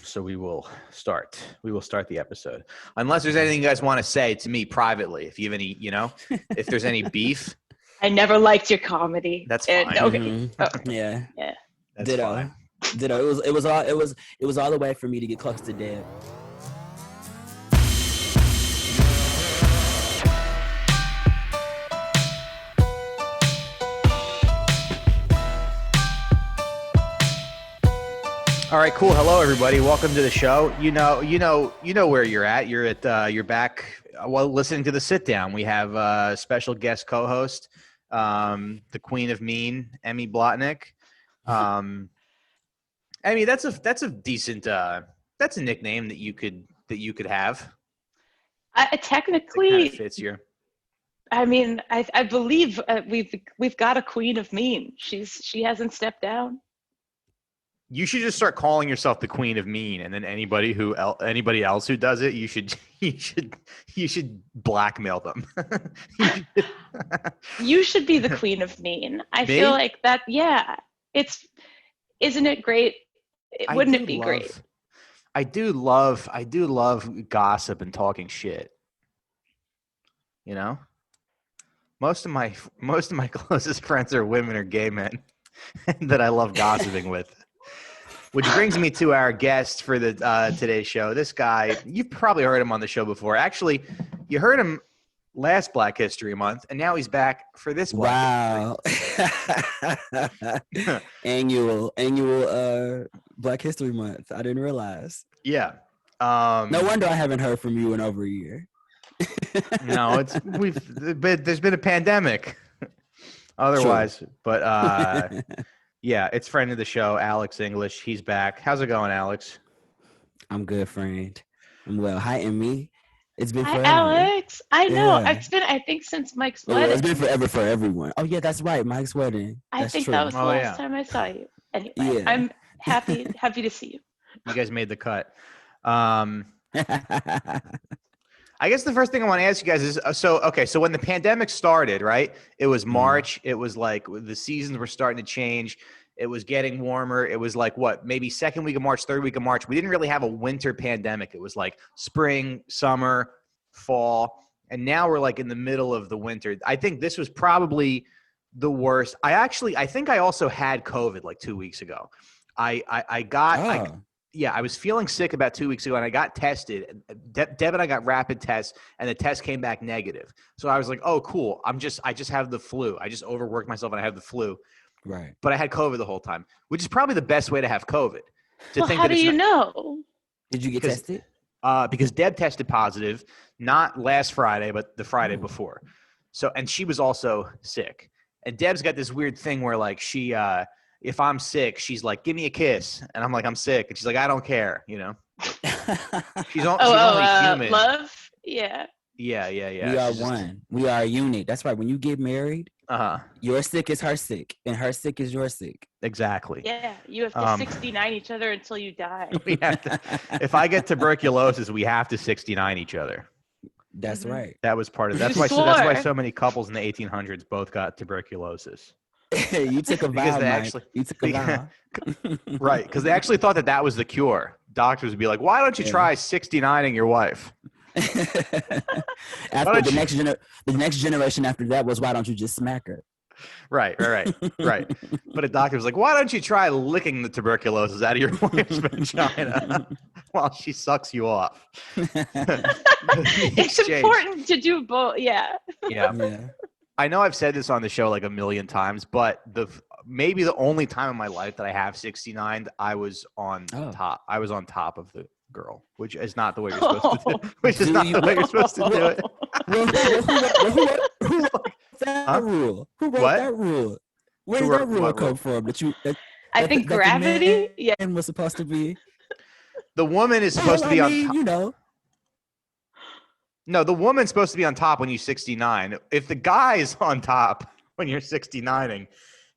So we will start the episode. Unless there's anything you guys want to say to me privately. If you have any, if there's any beef. I never liked your comedy. That's fine. Okay. Mm-hmm. Oh. Yeah. That's Ditto. fine. Ditto. It was all the way for me to get close to dead. All right, cool. Hello, everybody. Welcome to the show. You know where you're at. You're back. Listening to the sit down. We have a special guest co-host, the Queen of Mean, Emmy Blotnick. Emmy, that's a decent. That's a nickname that you could have. Technically, kind of fits you. I mean, I believe we've got a Queen of Mean. She hasn't stepped down. You should just start calling yourself the Queen of Mean, and then anybody else who does it, you should blackmail them. You should be the Queen of Mean. I Me? feel like that. Yeah, isn't it great? Wouldn't it be great? I do love gossip and talking shit. Most of my closest friends are women or gay men that I love gossiping with. Which brings me to our guest for the today's show. This guy, you've probably heard him on the show before. Actually, you heard him last Black History Month, and now he's back for this Black History. annual Black History Month. I didn't realize. Yeah. No wonder I haven't heard from you in over a year. No, but there's been a pandemic. Otherwise, sure. But yeah, it's friend of the show, Alex English. He's back. How's it going, Alex? I'm good, friend. I'm well. Hi, Emmy. It's been forever. Hi, Alex. I know. Yeah. It's been, I think, since Mike's wedding. It's been forever for everyone. Oh, yeah, that's right. Mike's wedding. I think that was the last time I saw you. Anyway, yeah. I'm happy to see you. You guys made the cut. I guess the first thing I want to ask you guys is, so when the pandemic started, right, it was March. It was like the seasons were starting to change. It was getting warmer. It was like, maybe second week of March, third week of March. We didn't really have a winter pandemic. It was like spring, summer, fall. And now we're like in the middle of the winter. I think this was probably the worst. I think I also had COVID like 2 weeks ago. I was feeling sick about 2 weeks ago, and I got tested. Deb and I got rapid tests, and the test came back negative. So I was like, "Oh, cool! I just have the flu. I just overworked myself, and I have the flu." Right. But I had COVID the whole time, which is probably the best way to have COVID. How do you know? Did you get tested? Because Deb tested positive, not last Friday, but the Friday before. So, and she was also sick. And Deb's got this weird thing where, like, she. If I'm sick, she's like, "Give me a kiss," and I'm like, "I'm sick," and she's like, "I don't care," She's only human. Love, yeah. Yeah. We are one. We are a unit. That's right. When you get married, your sick is her sick, and her sick is your sick. Exactly. Yeah, you have to 69 each other until you die. We have to. If I get tuberculosis, we have to 69 each other. That's right. That was part of. That's why so many couples in the 1800s both got tuberculosis. You took a vow, you took a vow. Right, because they actually thought that was the cure. Doctors would be like, "Why don't you try 69ing your wife?" After the next generation after that was, "Why don't you just smack her?" Right. But a doctor was like, "Why don't you try licking the tuberculosis out of your wife's vagina while she sucks you off?" It's important to do both. Yeah. I know I've said this on the show like a million times, but maybe the only time in my life that I have 69, I was on top. I was on top of the girl, which is not the way you're supposed to do. Which is not the way you're supposed to do it. Who wrote that rule? Who wrote that rule? Where did that rule come from? I think gravity. Yeah, was supposed to be. The woman is supposed to be on top. No, the woman's supposed to be on top when you're 69. If the guy's on top when you're 69ing,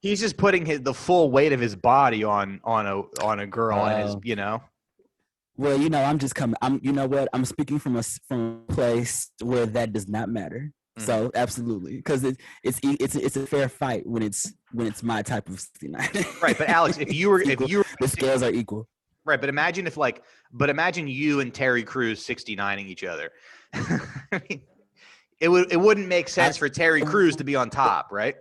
he's just putting the full weight of his body on a girl, and his. Well, I'm just coming. I'm speaking from a place where that does not matter. Mm-hmm. So absolutely, because it's a fair fight when it's my type of 69. Right, but Alex, if you were the scales are equal. Right, but imagine you and Terry Crews 69ing each other. I mean, it wouldn't make sense for Terry Crews to be on top, right?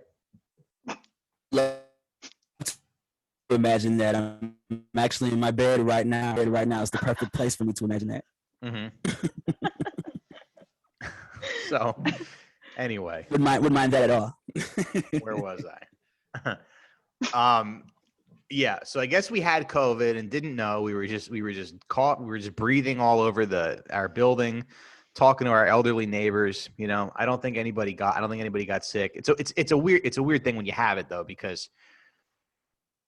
Imagine that I'm actually in my bed right now. It's the perfect place for me to imagine that. So, anyway, would mind that at all. where was I? Yeah. So I guess we had COVID and didn't know. We were just caught. We were just breathing all over our building, talking to our elderly neighbors. You know, I don't think anybody got sick. It's a weird thing when you have it though, because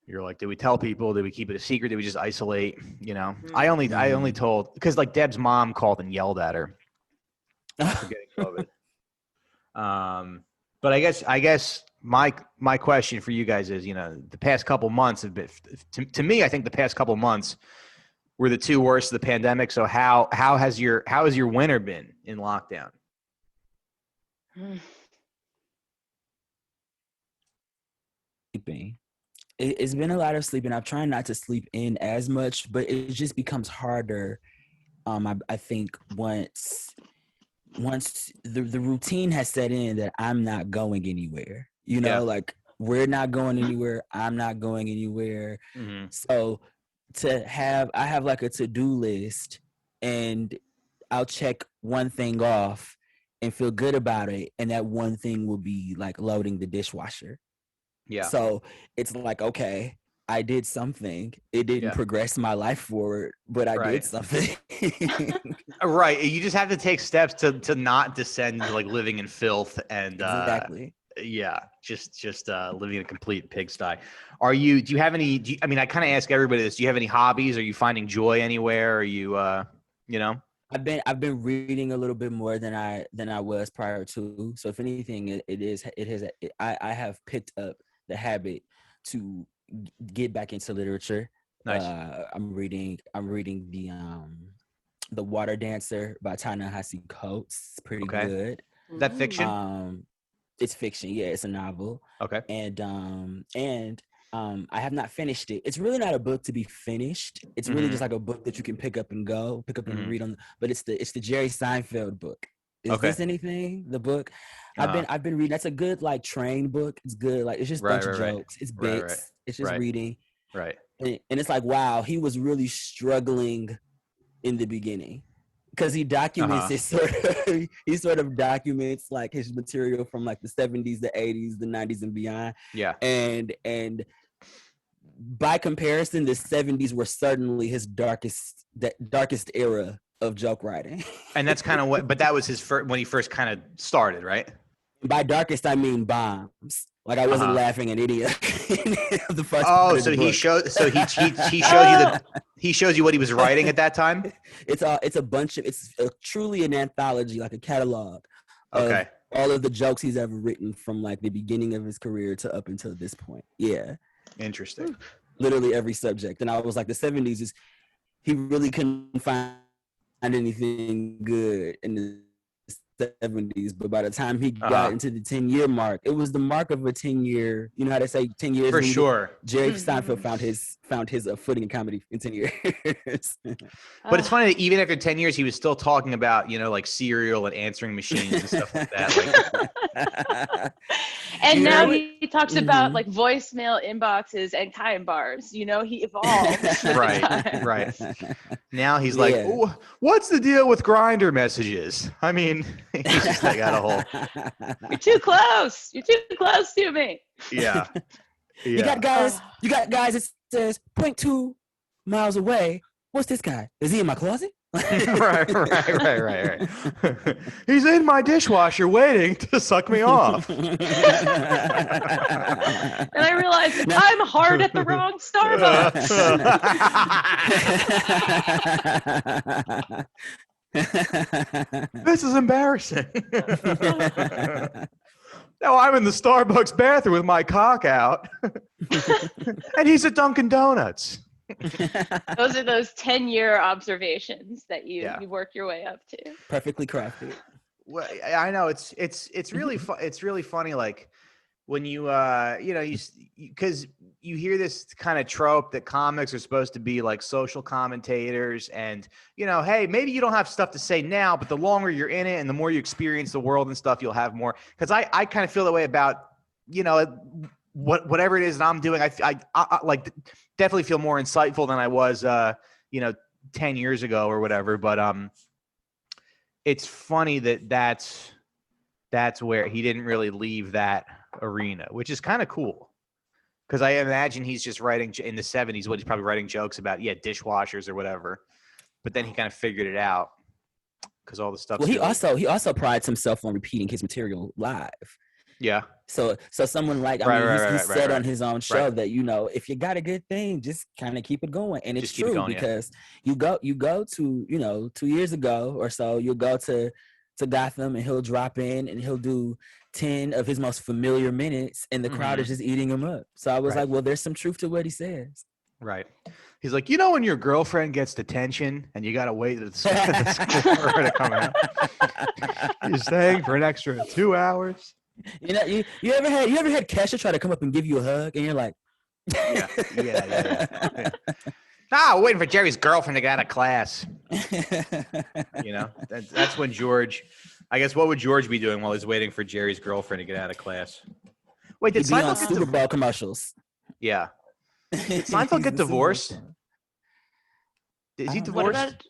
you're like, did we tell people? Did we keep it a secret? Did we just isolate? You know, I only told, because like Deb's mom called and yelled at her for getting COVID. But I guess my question for you guys is, you know, the past couple months have been, to me, I think the past couple months were the two worst of the pandemic. So how has your winter been in lockdown? Sleeping. It's been a lot of sleeping. I'm trying not to sleep in as much, but it just becomes harder. I think once the routine has set in that I'm not going anywhere, you know, like we're not going anywhere. I'm not going anywhere. Mm-hmm. So I have like a to-do list, and I'll check one thing off and feel good about it. And that one thing will be like loading the dishwasher. Yeah. So it's like, okay, I did something. It didn't progress my life forward, but I did something. Right. You just have to take steps to not descend into like living in filth and exactly. Just living in a complete pigsty. Do you have any, I mean, I kind of ask everybody this. Do you have any hobbies? Are you finding joy anywhere? Are you, you know? I've been reading a little bit more than I was prior to. So if anything, I have picked up the habit to get back into literature. Nice. I'm reading The Water Dancer by Ta-Nehisi Coates. It's pretty good. Is that fiction? It's fiction. Yeah, it's a novel. Okay. And I have not finished it. It's really not a book to be finished. It's really just like a book that you can pick up and read on. But it's the Jerry Seinfeld book. Is this anything? The book I've been reading. That's a good like train book. It's good. Like it's just a bunch of jokes. It's bits. It's just reading. Right. And it's like, wow, he was really struggling in the beginning, because he documents he sort of documents like his material from like the 70s, the 80s, the 90s, and beyond. Yeah. And by comparison, the 70s were certainly his darkest era of joke writing. And that's kind of but that was his first, when he first kind of started, right? By darkest, I mean bombs. Like I wasn't laughing at any of the first. Oh, so he shows you what he was writing at that time. It's truly an anthology, like a catalog. Of all of the jokes he's ever written from like the beginning of his career to up until this point. Yeah. Interesting. Literally every subject. And I was like, the 70s he really couldn't find anything good in the 70s, but by the time he got into the 10-year mark, it was the mark of a 10-year. You know how they say 10 years? For sure. Jerry Seinfeld found his footing in comedy in 10 years. But it's funny that even after 10 years, he was still talking about, you know, like cereal and answering machines and stuff like that. Like, and now he talks about like voicemail inboxes and time bars. You know, he evolved. Right. Now he's like, oh, what's the deal with Grindr messages? I mean, he's just got a whole. You're too close. You're too close to me. Yeah. You got guys. It says 0.2 miles away. What's this guy? Is he in my closet? Right. He's in my dishwasher waiting to suck me off. And I realized I'm hard at the wrong Starbucks. This is embarrassing. Now I'm in the Starbucks bathroom with my cock out. And he's at Dunkin' Donuts. Those are those 10-year observations that you work your way up to. Perfectly crafted. Well, I know it's really it's really funny. Like when you because you hear this kind of trope that comics are supposed to be like social commentators, and hey, maybe you don't have stuff to say now, but the longer you're in it and the more you experience the world and stuff, you'll have more. Because I kind of feel that way about whatever it is that I'm doing. I like definitely feel more insightful than I was 10 years ago or whatever. But it's funny that's where he didn't really leave that arena, which is kind of cool. Because I imagine he's just writing in the 70s, he's probably writing jokes about, dishwashers or whatever. But then he kind of figured it out because all the stuff. Well, he also prides himself on repeating his material live. Yeah. So someone like, he said on his own show that, if you got a good thing, just kind of keep it going. And it's true because you go to, 2 years ago or so, you'll go to Gotham and he'll drop in and he'll do 10 of his most familiar minutes and the crowd is just eating him up. So I was like, well, there's some truth to what he says. Right. He's like, when your girlfriend gets detention and you got to wait at the school for her to come out. You're staying for an extra 2 hours. You ever had Kesha try to come up and give you a hug and you're like, yeah. Waiting for Jerry's girlfriend to get out of class. That's when George. I guess what would George be doing while he's waiting for Jerry's girlfriend to get out of class? Wait, did Seinfeld get Super Bowl commercials? Yeah. Did Seinfeld get divorced? Is he divorced? What about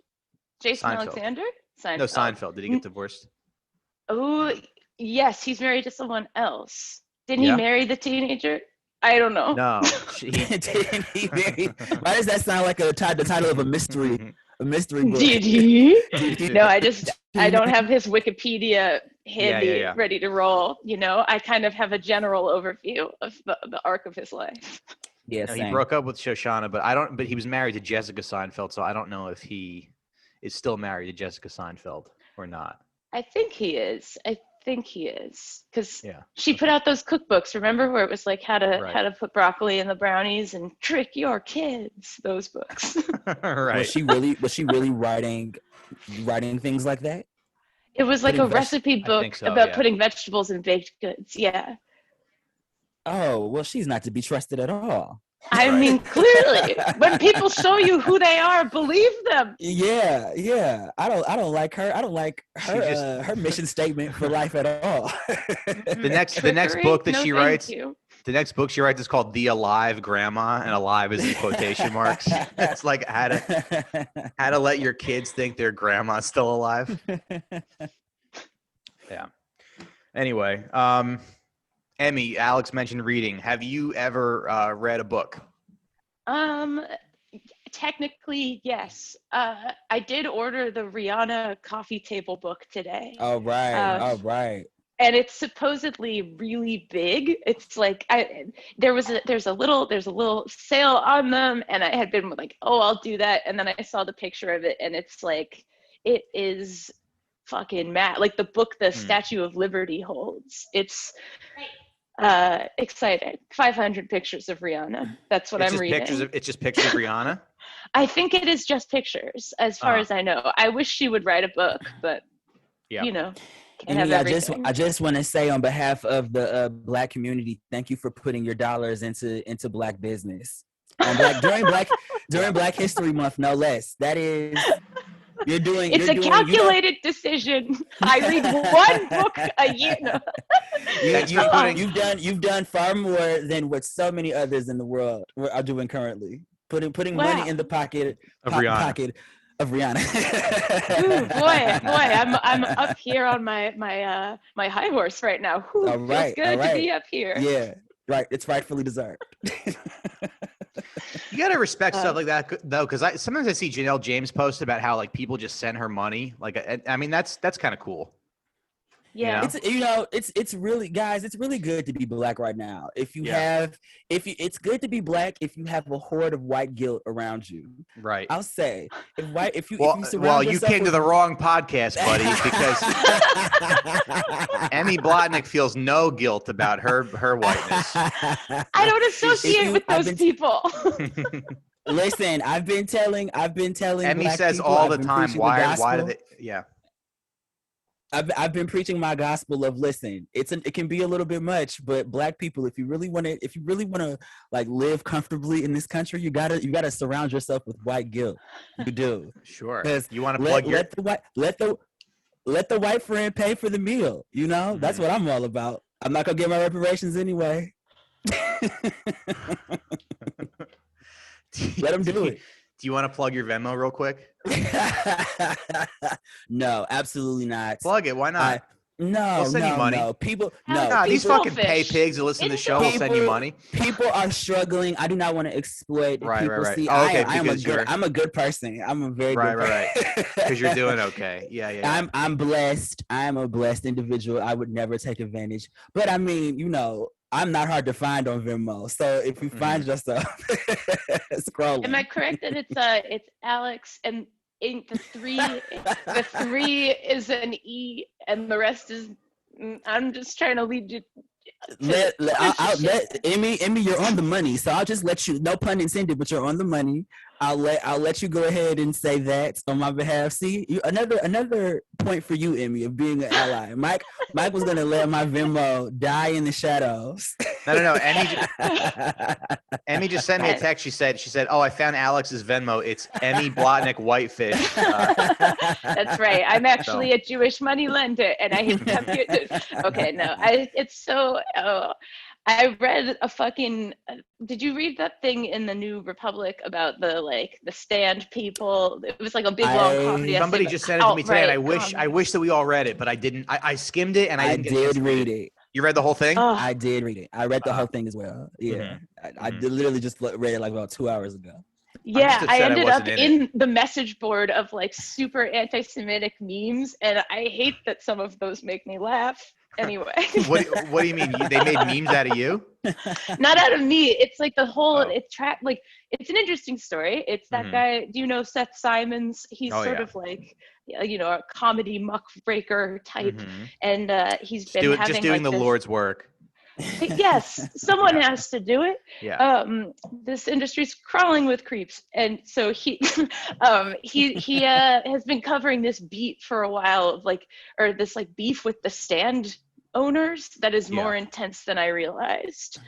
Jason Alexander? No, Seinfeld. Did he get divorced? Oh, yes. He's married to someone else. Didn't he marry the teenager? I don't know. No. Didn't he marry? Why does that sound like the title of a mystery? A mystery book. Did he? No, I don't have his Wikipedia handy ready to roll. I kind of have a general overview of the arc of his life. Yeah, he broke up with Shoshana, but he was married to Jessica Seinfeld, so I don't know if he is still married to Jessica Seinfeld or not. I think he is because she put out those cookbooks. Remember where it was like how to put broccoli in the brownies and trick your kids. Those books. Right. Was she really writing things like that? It was like a recipe book about putting vegetables in baked goods. Yeah. Oh well, she's not to be trusted at all. I mean, clearly, when people show you who they are, believe them. Yeah. I don't like her. I don't like her. Her mission statement for life at all. The next book that she writes. The next book she writes is called "The Alive Grandma," and "alive" is in quotation marks. It's like how to let your kids think their grandma's still alive. Yeah. Anyway, Emmy, Alex mentioned reading. Have you ever read a book? Technically, yes. I did order the Rihanna coffee table book today. All right. And it's supposedly really big. It's like there's a little sale on them, and I had been like, oh, I'll do that. And then I saw the picture of it, and it's like it is fucking mad. Like the book the Statue of Liberty holds. It's exciting. 500 pictures of Rihanna. That's what I'm reading. It's just pictures of Rihanna? I think it is just pictures, as far as I know. I wish she would write a book, but can't have everything. I just want to say on behalf of the Black community, thank you for putting your dollars into Black business. During Black History Month, no less. That is. It's a calculated decision. I read one book a year. You've done far more than what so many others in the world are doing currently. Putting money in the pocket of Rihanna. Ooh, boy, I'm up here on my high horse right now. Ooh, all right, feels good to be up here. Yeah, right. It's rightfully deserved. You gotta respect stuff like that, though, because sometimes I see Janelle James post about how like people just send her money. Like, I mean, that's kind of cool. Yeah, it's really, guys, it's really good to be Black right now. It's good to be Black if you have a horde of white guilt around you. Right. I'll say if you you came to the wrong podcast, buddy, because Emmy Blotnick feels no guilt about her whiteness. I don't associate with those people. Listen, I've been telling Emmy Black says people, all the time, why do they? Yeah. I've been preaching my gospel of listen. It can be a little bit much, but Black people, if you really want to like live comfortably in this country, you gotta surround yourself with white guilt. You do, Sure. because You want to plug your let the white friend pay for the meal. You know, that's what I'm all about. I'm not gonna get my reparations anyway. Let them do it. Do you want to plug your Venmo real quick? No, absolutely not. Plug it. Why not? No, send you money. no. People, these fucking pay Selfish. pigs who listen to the show will send you money. People are struggling. I do not want to exploit people. Right. See, Oh, okay, I'm a good person. I'm a very good person. Right. Because you're doing okay. Yeah. I'm blessed. I'm a blessed individual. I would never take advantage. But I mean, you know, I'm not hard to find on Venmo. So if you find yourself scrolling. Am I correct that it's Alex and in the three is an E and the rest is I'm just trying to lead you I'll let Emmy, you're on the money. So I'll just let you, no pun intended, but you're on the money. I'll let you go ahead and say that on my behalf. See, another point for you, Emmy, of being an ally. Mike was gonna let my Venmo die in the shadows. No. Emmy just sent me a text. She said, "Oh, I found Alex's Venmo. It's Emmy Blotnick Whitefish." That's right. I'm actually a Jewish money lender, and I have okay. No, it's so. Oh, I read a fucking. Did you read that thing in the New Republic about the stand people? It was like a big long comedy. Somebody just sent it to me today, and I wish that we all read it, but I didn't. I skimmed it, and I did read it. You read the whole thing? Oh. I did read it. I read the whole thing as well. Yeah, I literally just read it like about 2 hours ago. Yeah, I ended up in the message board of like super anti-Semitic memes, and I hate that some of those make me laugh. Anyway. What do you mean? They made memes out of you? Not out of me. It's like the whole it's an interesting story. It's that guy. Do you know Seth Simons? He's of like a comedy muckraker type, and he's been just doing the Lord's work. Yes, someone has to do it. Yeah. This industry's crawling with creeps, and so he has been covering this beat for a while of this beef with the stand owners that is more intense than I realized.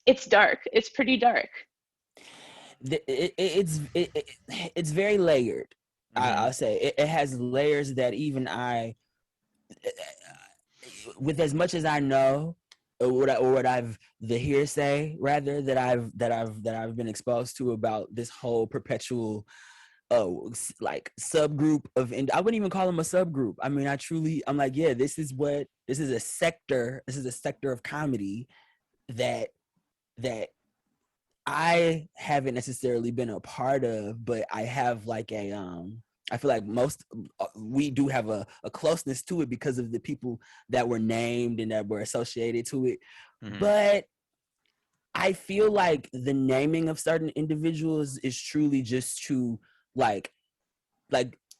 It's dark. It's pretty dark. It's very layered. I'll say it has layers that even I. With as much as I know, or I've the hearsay rather that I've been exposed to about this whole perpetual subgroup of, and I wouldn't even call them a subgroup. I mean, I'm like, yeah, this is a sector of comedy that I haven't necessarily been a part of, but I have I feel like we do have a closeness to it because of the people that were named and that were associated to it. But I feel like the naming of certain individuals is truly just to like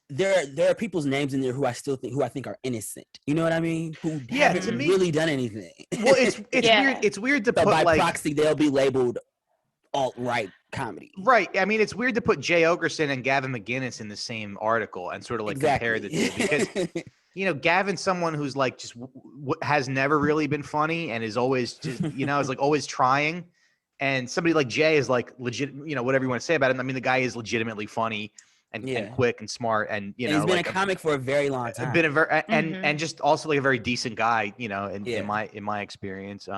there are people's names in there who I think are innocent. You know what I mean? Who haven't really done anything. Well, it's weird. It's weird to put by proxy they'll be labeled alt-right comedy. Right. I mean, it's weird to put Jay Ogerson and Gavin McInnes in the same article and sort of compare the two because, Gavin's someone who's just has never really been funny and is always just, is always trying. And somebody like Jay is legit, whatever you want to say about him. I mean, the guy is legitimately funny and quick and smart. And, and he's been a comic for a very long time. Been a very, and just also a very decent guy, in my experience.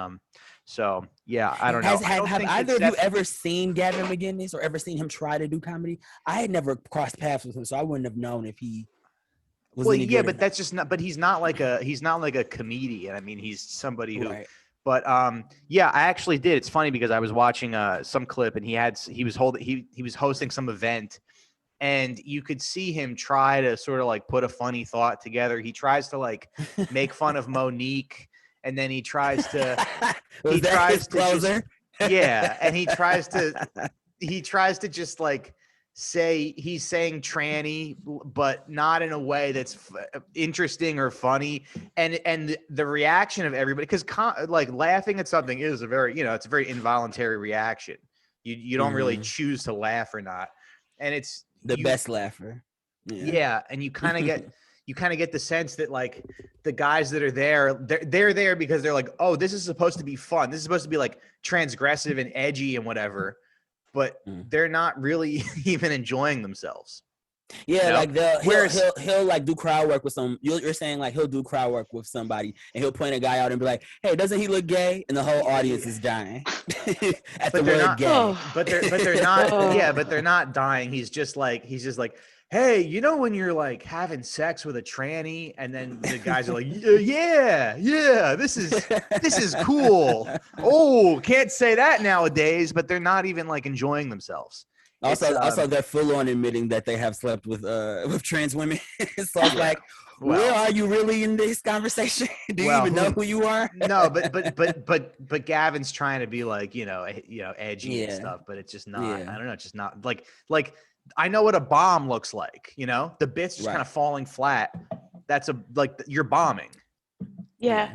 So yeah, I don't know. Have either of you ever seen Gavin McInnes or ever seen him try to do comedy? I had never crossed paths with him, so I wouldn't have known if he was. Well, yeah, but that's just not. But he's not like a comedian. I mean, he's somebody who. Right. But I actually did. It's funny because I was watching some clip and he was hosting some event, and you could see him try to sort of put a funny thought together. He tries to make fun of Monique. And then he tries to, and he tries to just say he's saying tranny, but not in a way that's interesting or funny. And the reaction of everybody, because laughing at something is a very, it's a very involuntary reaction. You don't really choose to laugh or not. And it's the best laugher. Yeah, and you kind of get the sense that like the guys that are there, they're there because they're like, oh, this is supposed to be fun. This is supposed to be like transgressive and edgy and whatever, but they're not really even enjoying themselves. Yeah, You know? like he'll like do crowd work with some. You're saying like he'll do crowd work with somebody, and he'll point a guy out and be like, "Hey, doesn't he look gay?" And the whole audience is dying at the word gay. But they're not. Yeah, but they're not dying. He's just like, hey, you know when you're like having sex with a tranny, and then the guys are like, yeah, this is cool. Oh, can't say that nowadays. But they're not even like enjoying themselves. Also, they're full on admitting that they have slept with trans women. So it's like, where are you really in this conversation? Do you even know who you are? No, but Gavin's trying to be like, edgy and stuff, but it's just not. I don't know, it's just not like I know what a bomb looks like. The bit's just kind of falling flat. That's you're bombing. Yeah.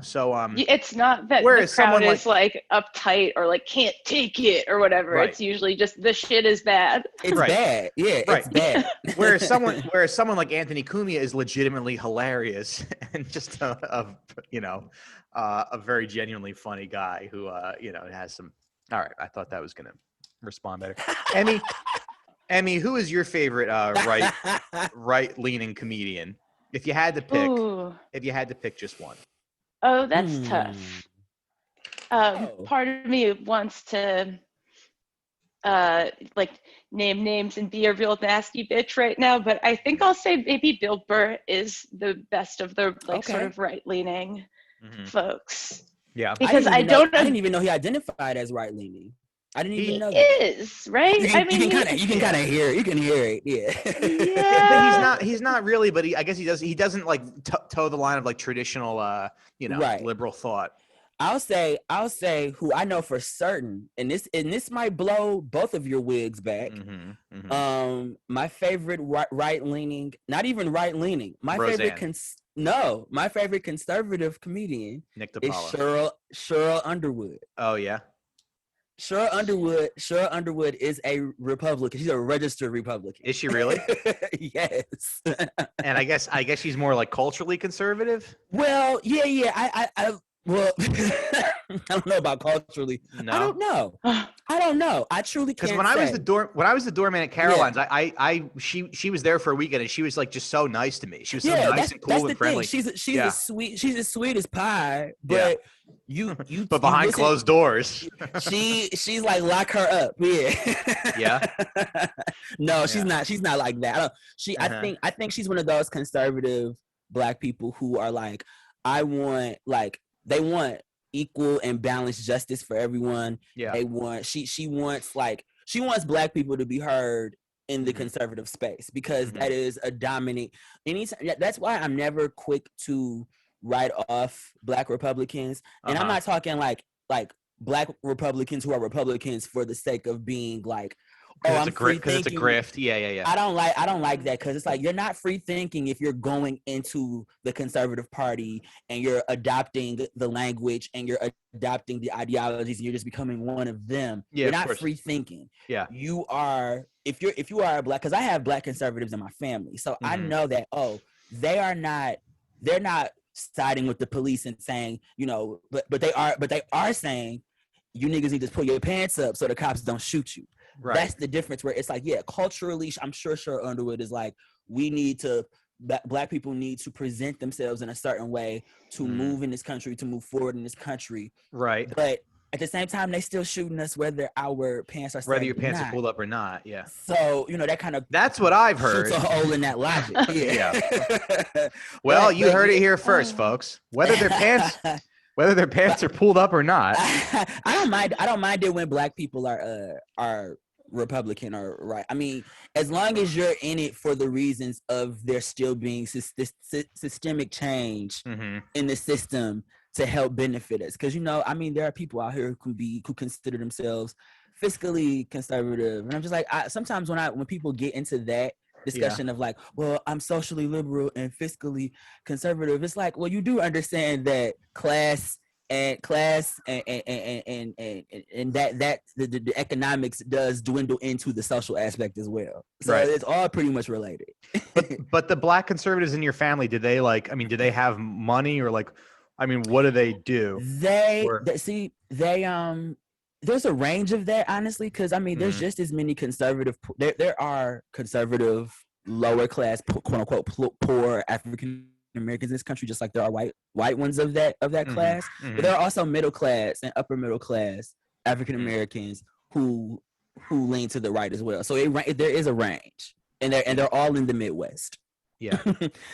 So it's not that the crowd is like uptight or like can't take it or whatever. Right. It's usually just the shit is bad. It's bad. Yeah, it's bad. Whereas someone like Anthony Cumia is legitimately hilarious and just a very genuinely funny guy who has some. All right, I thought that was gonna respond better. Emmy, who is your favorite right leaning comedian? If you had to pick just one. Oh, that's tough. Part of me wants to name names and be a real nasty bitch right now, but I think I'll say maybe Bill Burr is the best of the sort of right-leaning folks. Yeah, because I didn't even know he identified as right-leaning. I didn't even know that. He is, right? You can kind of hear it. You can hear it. Yeah. But he's not really. But I guess he doesn't like toe the line of like traditional, liberal thought. I'll say who I know for certain, and this might blow both of your wigs back. My favorite right leaning, not even right leaning. My favorite conservative comedian Nick is Cheryl Underwood. Oh yeah. Cheryl Underwood is a Republican. She's a registered Republican. Is she really? Yes. And I guess she's more like culturally conservative. Well, yeah. I I don't know about culturally. No. I don't know. I truly can't. Because when I was the doorman at Caroline's, she was there for a weekend and she was like just so nice to me. She was so nice and cool and friendly. She's as sweet as pie, but but behind closed doors, she's like lock her up. Yeah. No, she's not. She's not like that. I think she's one of those conservative Black people who are like, they want equal and balanced justice for everyone. Yeah. She wants Black people to be heard in the conservative space because that is a dominant. That's why I'm never quick to write off Black Republicans, and I'm not talking like Black Republicans who are Republicans for the sake of being like, because it's a grift. Yeah. I don't like that because it's like you're not free thinking if you're going into the conservative party and you're adopting the language and you're adopting the ideologies and you're just becoming one of them. Yeah, you're not free thinking. Yeah, you are. If you are a Black, because I have Black conservatives in my family, so I know that they're not siding with the police and saying but they are saying you niggas need to pull your pants up so the cops don't shoot you. Right. That's the difference where it's like, culturally, I'm sure Underwood is like, Black people need to present themselves in a certain way to move in this country, to move forward in this country. Right. But at the same time, they still shooting us whether our pants are your pants are pulled up or not. Yeah. So, that kind of. That's what I've heard. Shoots a hole in that logic. Yeah. Well, you heard it here first, folks. Whether their pants are pulled up or not. I don't mind it when Black people are Republican or right. I mean, as long as you're in it for the reasons of there still being systemic change in the system to help benefit us. Because there are people out here who consider themselves fiscally conservative, and I'm just like, sometimes when people get into that discussion of like, well, I'm socially liberal and fiscally conservative, it's like, well, you do understand that class and class and that the economics does dwindle into the social aspect as well. So Right. it's all pretty much related. But the black conservatives in your family, did they like? I mean, do they have money or like? I mean, what do they do? They there's a range of that, honestly, because I mean there's just as many conservative there are conservative lower class quote unquote poor African Americans in this country, just like there are white ones of that class. But there are also middle class and upper middle class African Americans who lean to the right as well. So there is a range, and they're all in the Midwest. Yeah,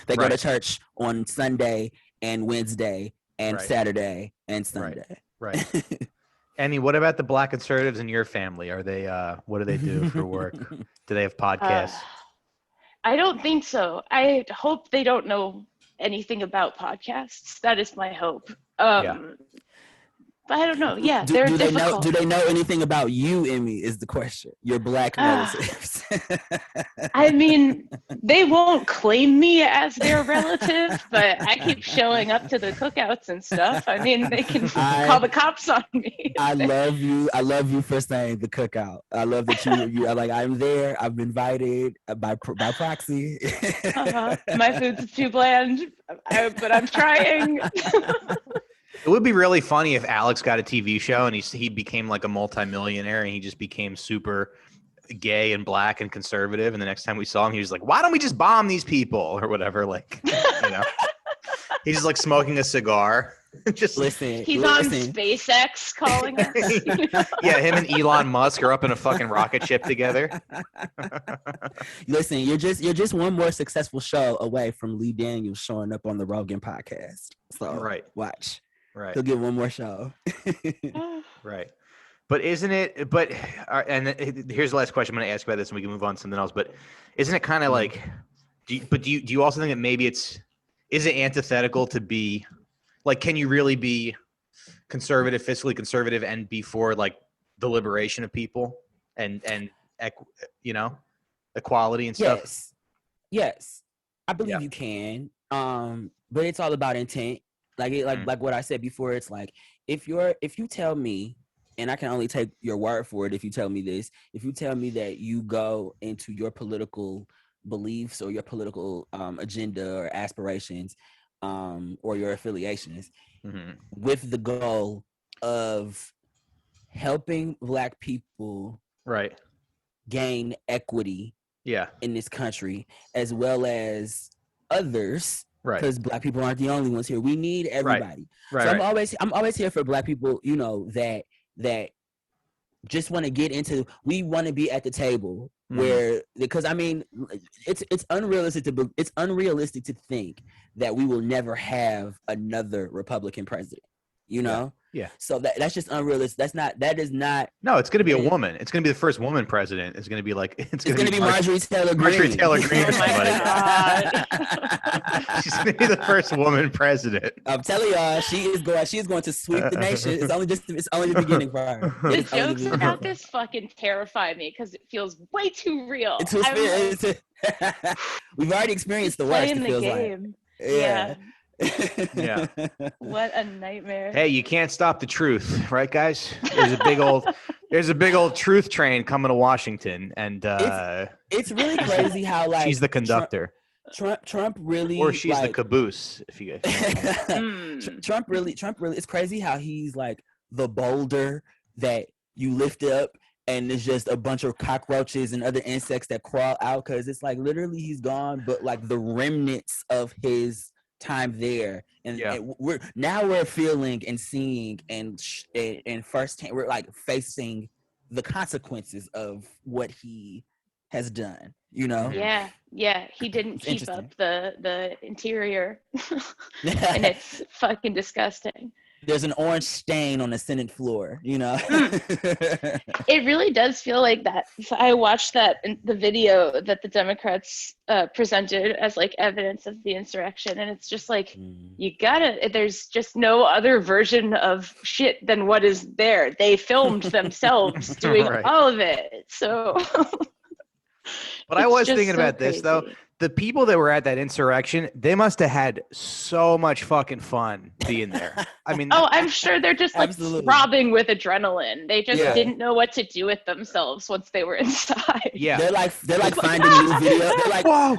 they go to church on Sunday and Wednesday and Saturday and Sunday. Right. Annie, what about the black conservatives in your family? Are they what do they do for work? Do they have podcasts? I don't think so. I hope they don't know anything about podcasts. That is my hope. But I don't know. Yeah, they're difficult. Do they know anything about you, Emmy, is the question. Your black relatives. I mean, they won't claim me as their relative, but I keep showing up to the cookouts and stuff. I mean, they can call the cops on me. I love you for saying the cookout. I love that you are like, I'm there. I've been invited by proxy. My food's too bland, but I'm trying. It would be really funny if Alex got a TV show and he became like a multimillionaire and he just became super gay and black and conservative. And the next time we saw him, he was like, "Why don't we just bomb these people?" or whatever. Like, he's just like smoking a cigar. Just listen. He's on SpaceX calling us. Yeah, him and Elon Musk are up in a fucking rocket ship together. Listen, you're just one more successful show away from Lee Daniels showing up on the Rogan podcast. So watch. Right. He'll get one more show. Right. But isn't it, but, and here's the last question I'm going to ask about this and we can move on to something else, but isn't it kind of like, do you also think that maybe is it antithetical to be, like, can you really be conservative, fiscally conservative and be for like the liberation of people and equality and stuff? Yes. I believe you can. But it's all about intent. Like what I said before, it's like if you tell me, and I can only take your word for it if you tell me this, if you tell me that you go into your political beliefs or your political agenda or aspirations or your affiliations with the goal of helping Black people gain equity in this country, as well as others, because Black people aren't the only ones here. We need everybody. I'm always here for Black people, that just want to get into. We want to be at the table where, because I mean, it's unrealistic to think that we will never have another Republican president. Yeah. So that's just unrealistic. That is not. No, it's going to be a woman. It's going to be the first woman president. It's going to be like it's going to be Marjorie Taylor Greene. Marjorie Taylor Greene or somebody. She's going to be the first woman president. I'm telling y'all, she is going to sweep the nation. It's only the beginning for her. The jokes about this fucking terrify me because it feels way too real. We've already experienced the worst. Playing the game. Yeah. Yeah. What a nightmare. Hey, you can't stop the truth, right, guys? There's a big old truth train coming to Washington, and it's really crazy how like she's the conductor. Trump really, or she's the caboose, if you guys. Trump really. It's crazy how he's like the boulder that you lift up, and there's just a bunch of cockroaches and other insects that crawl out, because it's like literally he's gone, but like the remnants of his time there, and we're feeling and seeing and firsthand, we're like facing the consequences of what he has done. Yeah, he didn't keep up the interior. And it's fucking disgusting. There's an orange stain on the Senate floor, It really does feel like that. So I watched the video that the Democrats presented as like evidence of the insurrection, and it's just like there's just no other version of shit than what is there. They filmed themselves doing all of it. So but I was thinking about this though. the people that were at that insurrection, they must have had so much fucking fun being there. I mean, Oh, I'm sure they're just like Absolutely. throbbing with adrenaline. They just Yeah. didn't know what to do with themselves once they were inside. yeah. They're like finding new video. They're like Whoa.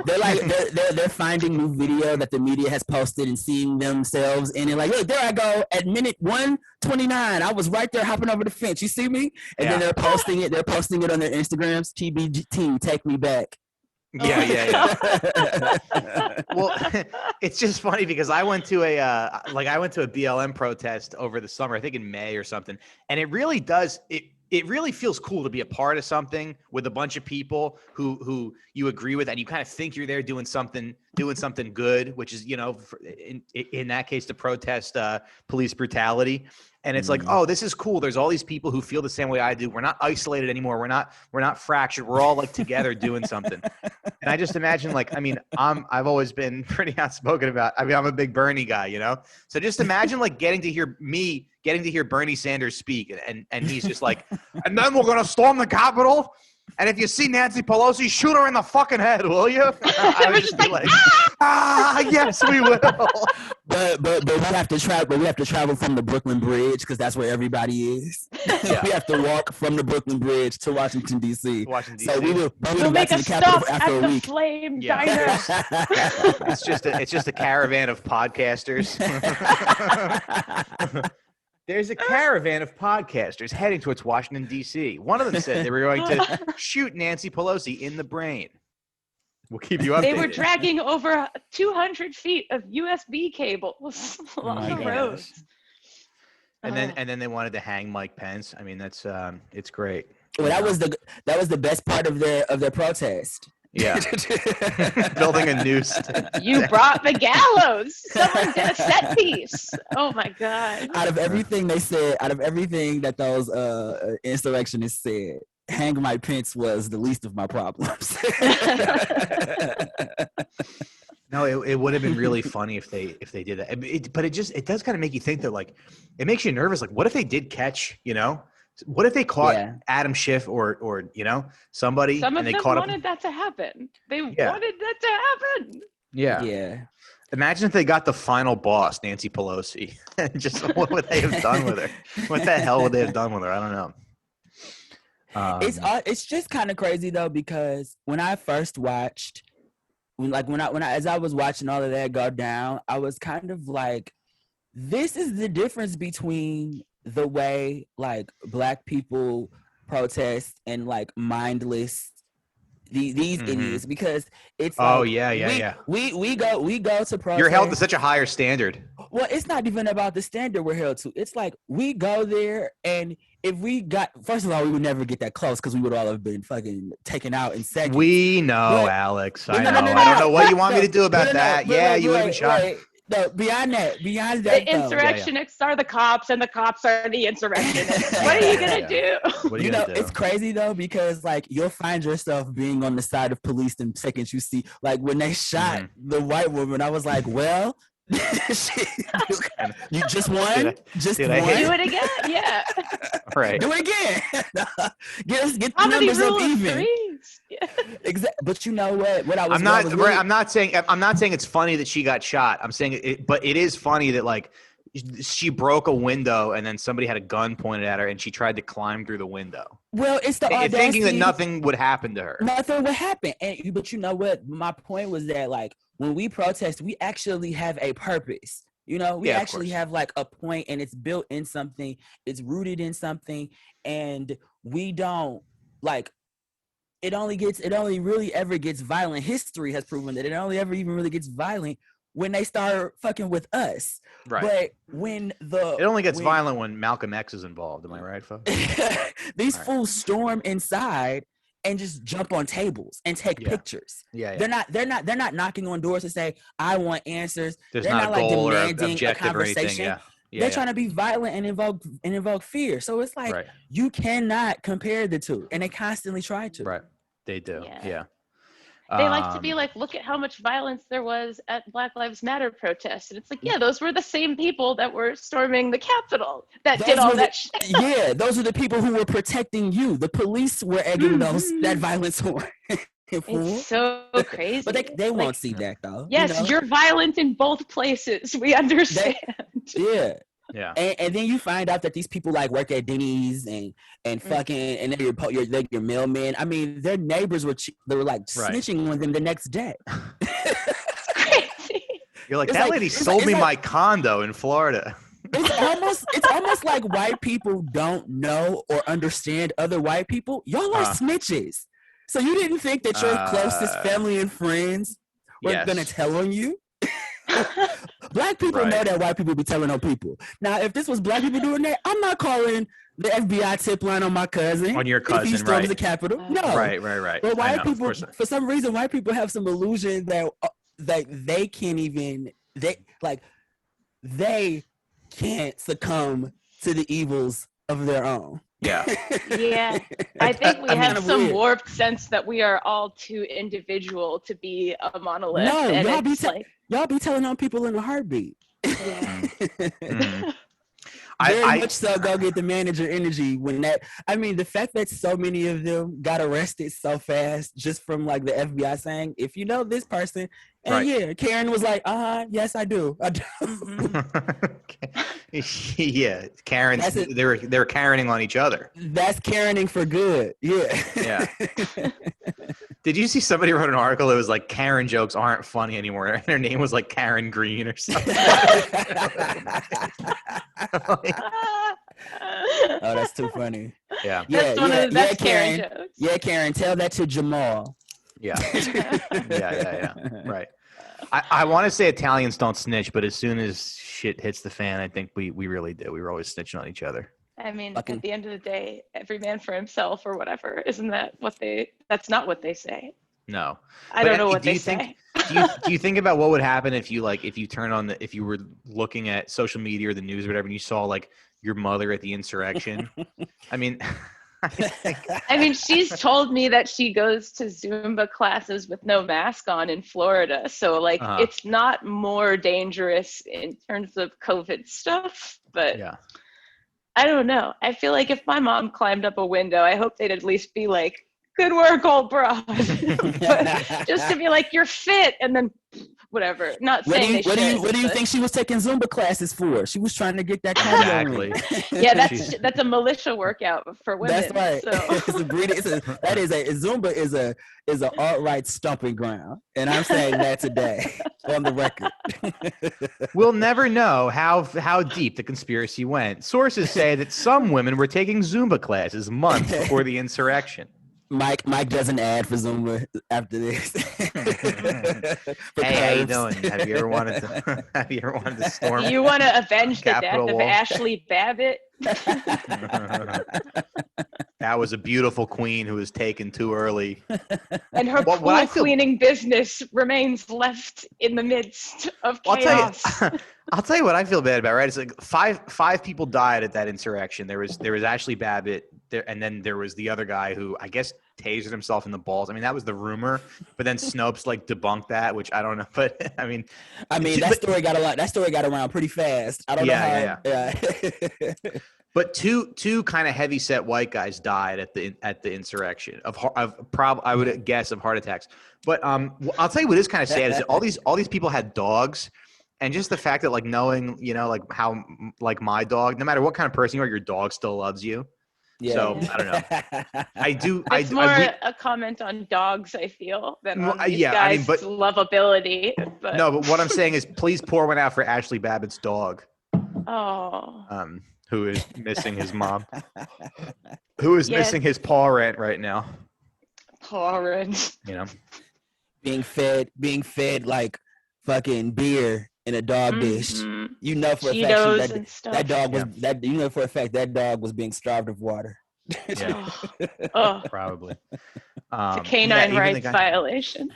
they're finding new video that the media has posted and seeing themselves in it. Like, look, there I go at minute 1:29. I was right there hopping over the fence. You see me? And then they're posting it. They're posting it on their Instagrams. TBT, take me back. Yeah. Well, it's just funny because I went to a BLM protest over the summer, I think in May or something, and it really does it really feels cool to be a part of something with a bunch of people who you agree with, and you kind of think you're there doing something good, which is, in that case, to protest police brutality. And it's like, oh, this is cool. There's all these people who feel the same way I do. We're not isolated anymore. We're not fractured. We're all like together doing something. And I just imagine, like, I mean, I've always been pretty outspoken about. I mean, I'm a big Bernie guy, So just imagine like getting to hear Bernie Sanders speak, and he's just like, and then we're gonna storm the Capitol. And if you see Nancy Pelosi, shoot her in the fucking head, will you? I would just be like, yes, we will. But we have to travel. But we have to travel from the Brooklyn Bridge because that's where everybody is. Yeah. We have to walk from the Brooklyn Bridge to Washington D.C. So we'll make back a to the Capitol stop at after a the week. Flame Yeah. Diner. It's just a caravan of podcasters. There's a caravan of podcasters heading towards Washington, D.C. One of them said they were going to shoot Nancy Pelosi in the brain. We'll keep you updated. They were dragging over 200 feet of USB cables along the roads. And then they wanted to hang Mike Pence. I mean, that's it's great. Well, that was the best part of their protest. Yeah. Building a noose. You brought the gallows. Someone did a set piece. Oh my God. Out of everything they said, out of everything that those insurrectionists said, hang Mike Pence was the least of my problems. No, it would have been really funny if they did that. But it does kind of make you think that, like, it makes you nervous. Like, what if they did catch, what if they caught Adam Schiff or somebody? Some of and they them caught wanted that to happen. They wanted that to happen. Yeah. Yeah. Imagine if they got the final boss, Nancy Pelosi, and just what would they have done with her? What the hell would they have done with her? I don't know. It's just kind of crazy though, because when I first watched, as I was watching all of that go down, I was kind of like, this is the difference between the way like Black people protest and like mindless these idiots, because it's we go to protest. You're held to such a higher standard. Well, it's not even about the standard we're held to. It's like we go there, and if we got, first of all, we would never get that close because we would all have been fucking taken out in seconds. We know, but, Alex. I know. I don't know what you want me to do about that. You would have been shot. No, beyond that, the insurrectionists are the cops, and the cops are the insurrectionists. What are you gonna do? What are you gonna do? It's crazy though, because like you'll find yourself being on the side of police the second you see, like when they shot the white woman, I was like, well, you just won. Just won. Do it again. Yeah. Right. Do it again. Get How the many numbers up rules? even. Yeah. Exactly. But you know what? I'm not saying it's funny that she got shot. I'm saying it, but it is funny that like she broke a window and then somebody had a gun pointed at her and she tried to climb through the window. Well, it's the audacity, thinking that nothing would happen to her. Nothing would happen. But you know what? My point was that like when we protest, we actually have a purpose. We actually have like a point, and it's built in something. It's rooted in something, and we don't like. It only really ever gets violent. History has proven that it only ever even really gets violent when they start fucking with us. Right. But it only gets violent when Malcolm X is involved. Am I right, folks? These fools storm inside and just jump on tables and take pictures. Yeah. They're not knocking on doors to say, I want answers. They're not like goal demanding a conversation. They're trying to be violent and invoke fear. So it's like you cannot compare the two. And they constantly try to. Right. They do. Yeah. They like to be like, look at how much violence there was at Black Lives Matter protests. And it's like, yeah, those were the same people that were storming the Capitol that did all that shit. Yeah, those are the people who were protecting you. The police were egging that violence on. It's so crazy. But they won't see that though. Yes, you're violent in both places. We understand. Yeah. Yeah. And then you find out that these people like work at Denny's and fucking and then your mailman. I mean, their neighbors they were like snitching on them the next day. It's crazy. You're like, that lady sold me my condo in Florida. It's almost like white people don't know or understand other white people. Y'all are snitches. So you didn't think that your closest family and friends were gonna tell on you? Black people know that white people be telling on people. Now, if this was black people doing that, I'm not calling the FBI tip line on my cousin. On your cousin, if he storms the Capitol. No. Right. But white people, for some reason, white people have some illusion that they can't even they can't succumb to the evils of their own. Yeah. Yeah. I think we have some warped sense that we are all too individual to be a monolith. No, and y'all be telling on people in a heartbeat. Yeah. Very much so go get the manager energy the fact that so many of them got arrested so fast just from like the FBI saying, if you know this person, and Karen was like, yes, I do. Yeah, Karen's they're Karening on each other. That's Karening for good. Yeah. Did you see somebody wrote an article that was like Karen jokes aren't funny anymore? And her name was like Karen Green or something. Oh, that's too funny. Yeah. That's one of the best Karen jokes. Yeah, Karen, tell that to Jamal. Yeah. Right. I want to say Italians don't snitch, but as soon as shit hits the fan, I think we really do. We were always snitching on each other. I mean, at the end of the day, every man for himself or whatever. Isn't that that's not what they say. No. I don't know what they say. Do you think about what would happen if you turn on if you were looking at social media or the news or whatever and you saw like your mother at the insurrection? I mean, she's told me that she goes to Zumba classes with no mask on in Florida. So it's not more dangerous in terms of COVID stuff, but I don't know. I feel like if my mom climbed up a window, I hope they'd at least be like, good work, old broad. But just to be like, you're fit, and then whatever. Not saying what do you think she was taking Zumba classes for? She was trying to get that cardio. Exactly. Yeah, that's a militia workout for women. That's right. So. Zumba is a alt-right stomping ground, and I'm saying that today on the record. We'll never know how deep the conspiracy went. Sources say that some women were taking Zumba classes months before the insurrection. Mike does an ad for Zumba after this. Hey, how you doing? Have you ever wanted to storm? You want to avenge the Capitol death Wall? of Ashley Babbitt? That was a beautiful queen who was taken too early. And her pool cleaning business remains left in the midst of chaos. I'll tell you what I feel bad about, right? It's like five people died at that insurrection. There was Ashley Babbitt, and then there was the other guy who I guess tasered himself in the balls. I mean, that was the rumor, but then Snopes debunked that, which I don't know. But I mean, story got around pretty fast. I don't know how. Yeah. But two kind of heavy set white guys died at the insurrection I would guess of heart attacks. But I'll tell you what is kind of sad is that all these people had dogs, and just the fact that knowing how my dog, no matter what kind of person you are, your dog still loves you. Yeah. So I don't know. I do. It's more a comment on dogs, I feel, than on these guys' lovability. But. No, but what I'm saying is, please pour one out for Ashley Babbitt's dog. Oh. Who is missing his mom? Who is missing his paw rent right now? Paw rent. You know, being fed like fucking beer in a dog dish. You know for a fact that dog was You know for a fact that dog was being starved of water. Yeah, probably. It's a canine rights violation.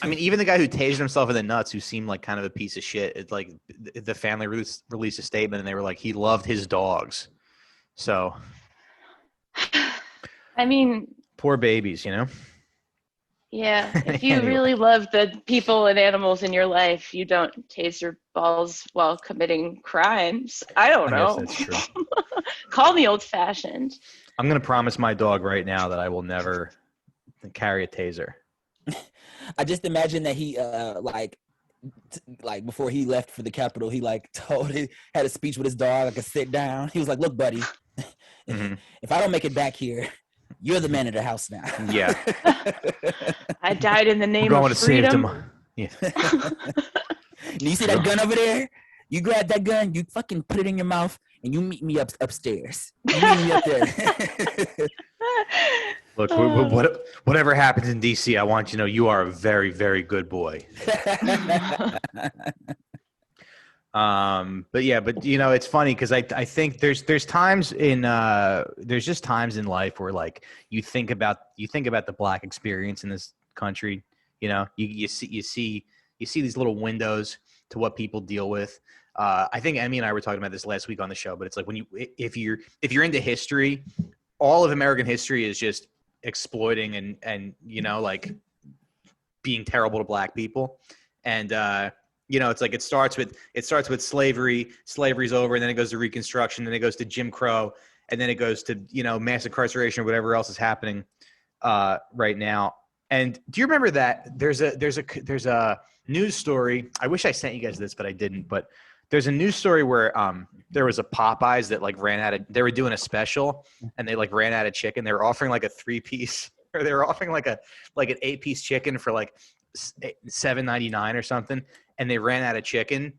I mean, even the guy who tased himself in the nuts, who seemed like kind of a piece of shit. It's like the family released a statement, and they were like, he loved his dogs. So, I mean, poor babies, you know. Yeah, if you really love the people and animals in your life, you don't tase your balls while committing crimes. I don't know. Guess that's true. Call me old-fashioned. I'm going to promise my dog right now that I will never carry a taser. I just imagine that he like before he left for the Capitol, he like had a speech with his dog, like a sit down. He was like, "Look, buddy, if I don't make it back here, you're the man of the house now." Yeah. I died in the name Going of to save freedom. them. Yeah. You see that gun over there? You grab that gun, you fucking put it in your mouth, and you meet me upstairs. You meet me up there. Look, whatever happens in DC, I want you to know you are a very, very good boy. But it's funny because I think there's times in there's just times in life where like you think about the Black experience in this country. You see these little windows to what people deal with. I think Emmy and I were talking about this last week on the show, but it's like if you're into history, all of American history is just exploiting and like being terrible to Black people. And it's like it starts with slavery's over, and then it goes to Reconstruction, then it goes to Jim Crow, and then it goes to mass incarceration or whatever else is happening right now. And do you remember that there's a news story? I wish I sent you guys this, but I didn't. But there's a news story where there was a Popeyes that like they were doing a special, and they like ran out of chicken. They were offering like a 3-piece, or they were offering like an 8-piece chicken for like $7.99 or something, and they ran out of chicken.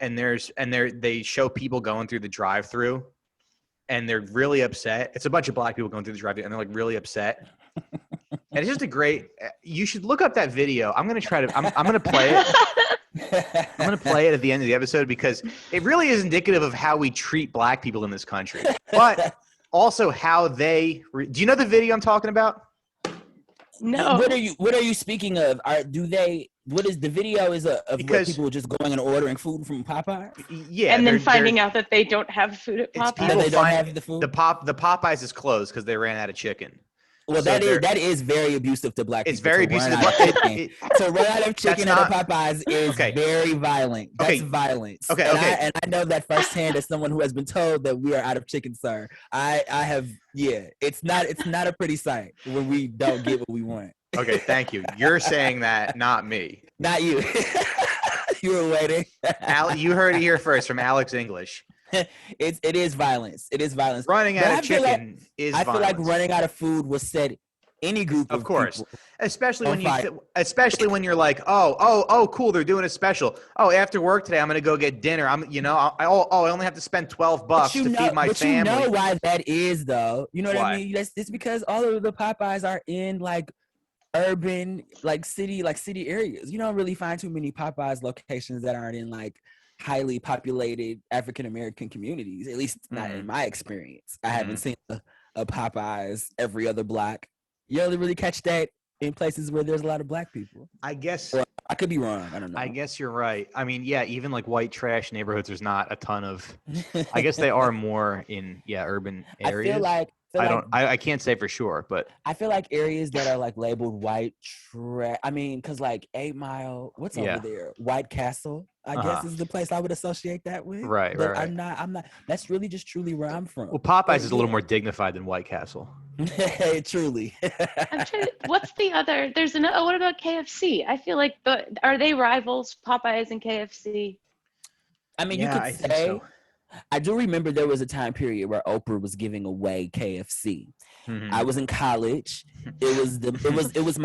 And they show people going through the drive-through, and they're really upset. It's a bunch of Black people going through the drive-through, and they're like really upset. And it's just you should look up that video. I'm going to play it. I'm going to play it at the end of the episode because it really is indicative of how we treat Black people in this country, but also how do you know the video I'm talking about? No. What are you speaking of? What is the video of what people just going and ordering food from Popeye? Yeah. And then finding out that they don't have food at Popeye. That they don't have the food. The Popeyes is closed because they ran out of chicken. Well, so that is very abusive to Black people. It's very abusive. To run out of chicken at a Popeyes is very violent. That's violence. Okay. And I know that firsthand as someone who has been told that we are out of chicken, sir. I have, it's not a pretty sight when we don't get what we want. Okay, thank you. You're saying that, not me. Not you. You were waiting. You heard it here first from Alex English. It is violence. It is violence. Running out of chicken is violence. I feel like running out of food will set any group of course, people especially when you're like, oh, cool, they're doing a special. Oh, after work today, I'm gonna go get dinner. I only have to spend $12 to feed my family. You know why that is, though. You know what I mean? It's because all of the Popeyes are in like urban, like city areas. You don't really find too many Popeyes locations that aren't in like highly populated African American communities, at least not in my experience. I haven't seen a Popeyes every other block. You only really catch that in places where there's a lot of Black people. I guess. Or I could be wrong. I don't know. I guess you're right. I mean, yeah, even like white trash neighborhoods, there's not a ton of. I guess they are more in urban areas. I can't say for sure, but I feel like areas that are like labeled white trash. I mean, because like 8 Mile, what's over there? White Castle, I guess is the place I would associate that with. Right, but right. I'm not. That's really just truly where I'm from. Well, Popeyes is a little more dignified than White Castle. Truly. What's the other? What about KFC? I feel like are they rivals, Popeyes and KFC? I mean, you could say. Think so. I do remember there was a time period where Oprah was giving away KFC. Mm-hmm. I was in college. It was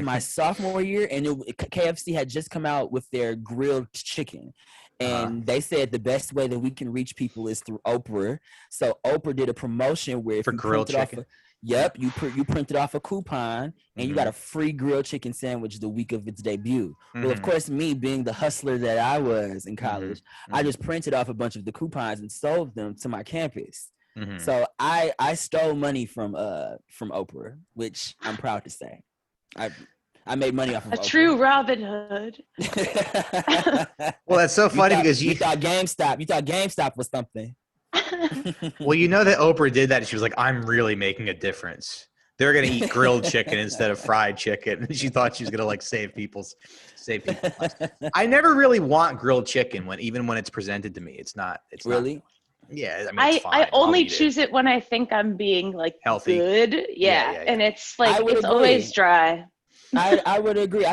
my sophomore year, and KFC had just come out with their grilled chicken. And they said the best way that we can reach people is through Oprah. So Oprah did a promotion where if you grilled chicken. You printed off a coupon and you got a free grilled chicken sandwich the week of its debut. Well, of course, me being the hustler that I was in college, I just printed off a bunch of the coupons and sold them to my campus. So I stole money from Oprah, which I'm proud to say. I made money off of a Oprah. True Robin Hood. Well, that's so funny because you thought GameStop was something. Well, you know that Oprah did that. She was like, I'm really making a difference. They're going to eat grilled chicken instead of fried chicken. And she thought she was going to like save people's lives. I never really want grilled chicken even when it's presented to me. It's really? Not, yeah. I mean, it's fine. I only choose it when I think I'm being like healthy. Good. Yeah. And it's like, it's always dry. I would agree.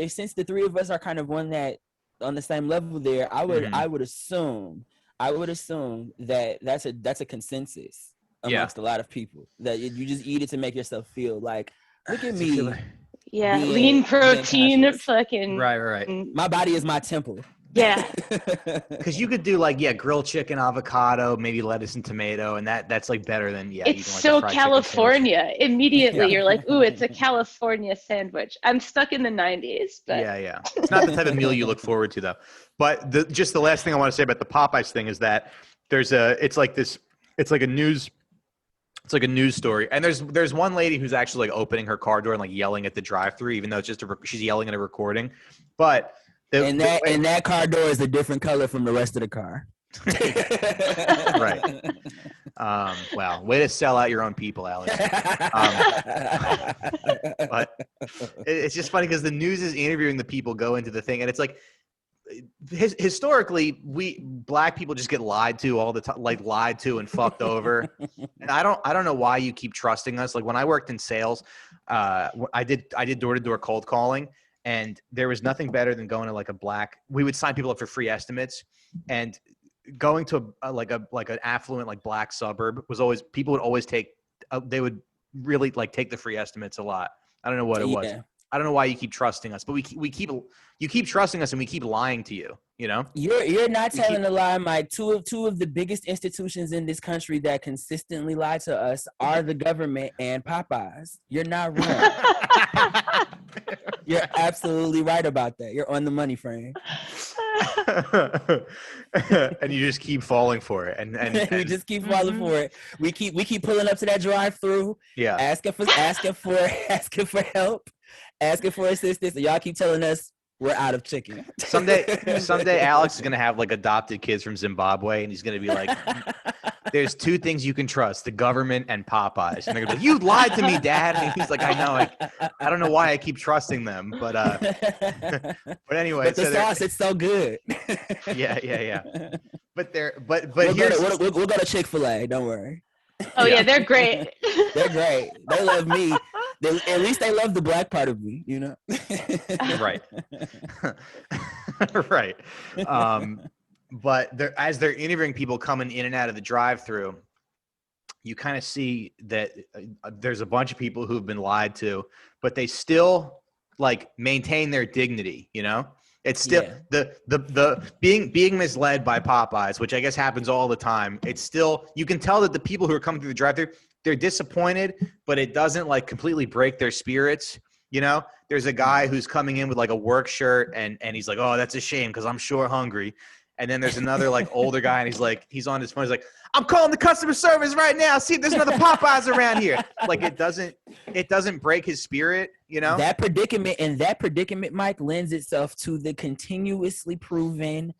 Since the three of us are kind of on the same level there, I would assume that that's a consensus amongst a lot of people, that you just eat it to make yourself feel like, look at me. Yeah, lean protein, conscious. fucking. Right. My body is my temple. Yeah. Because you could do like grilled chicken, avocado, maybe lettuce and tomato, and that's like better than It's eating, like, so a fried California. Immediately, Yeah. you're like, ooh, it's a California sandwich. I'm stuck in the 90s, but Yeah. It's not the type of meal you look forward to, though. But just the last thing I want to say about the Popeyes thing is that it's like a news story, and there's one lady who's actually like opening her car door and like yelling at the drive-thru, even though it's just she's yelling at a recording, but. That car door is a different color from the rest of the car. Right. Wow. Way to sell out your own people, Alex. But it's just funny because the news is interviewing the people go into the thing, and it's like historically black people just get lied to all the time, like lied to and fucked over. And I don't know why you keep trusting us. Like when I worked in sales, I did door-to-door cold calling. And there was nothing better than going to we would sign people up for free estimates, and going to an affluent, like black suburb people would always they would really like take the free estimates a lot. I don't know what it was. I don't know why you keep trusting us, but you keep trusting us and we keep lying to you, you know? You're not telling a lie, Mike. Two of the biggest institutions in this country that consistently lie to us are the government and Popeyes. You're not wrong. You're absolutely right about that. You're on the money, frame. And you just keep falling for it, and we just keep falling for it. We keep pulling up to that drive-through, asking for help, asking for assistance, and y'all keep telling us we're out of chicken. Someday Alex is gonna have like adopted kids from Zimbabwe, and he's gonna be like, there's two things you can trust: the government and Popeyes. And they're gonna be like, you lied to me, Dad. And he's like, I know. I don't know why I keep trusting them, but anyway. But the sauce, it's so good. Yeah. But we'll go to Chick-fil-A. Don't worry. Oh yeah, they're great. They're great. They love me. At least they love the black part of me, you know. Right. Right. But as they're interviewing people coming in and out of the drive-thru, you kind of see that there's a bunch of people who've been lied to, but they still like maintain their dignity, you know? It's still the being misled by Popeyes, which I guess happens all the time. It's still, you can tell that the people who are coming through the drive-thru, they're disappointed, but it doesn't like completely break their spirits. You know, there's a guy who's coming in with like a work shirt and he's like, oh, that's a shame because I'm sure hungry. And then there's another like older guy and he's on his phone. He's like, I'm calling the customer service right now. See if there's another Popeyes around here. Like it doesn't break his spirit, you know? That predicament, Mike, lends itself to the continuously proven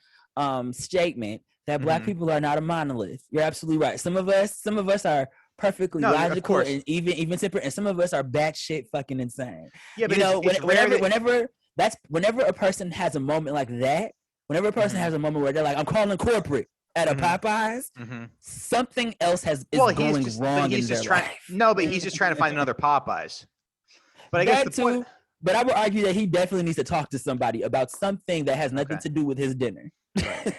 statement that black people are not a monolith. You're absolutely right. Some of us are perfectly logical and even tempered, and some of us are batshit fucking insane. Yeah, but whenever a person has a moment like that, whenever a person has a moment where they're like, I'm calling corporate at a Popeyes, something else is going wrong in their life. No, but he's just trying to find another Popeyes. But I guess But I would argue that he definitely needs to talk to somebody about something that has nothing to do with his dinner. Right.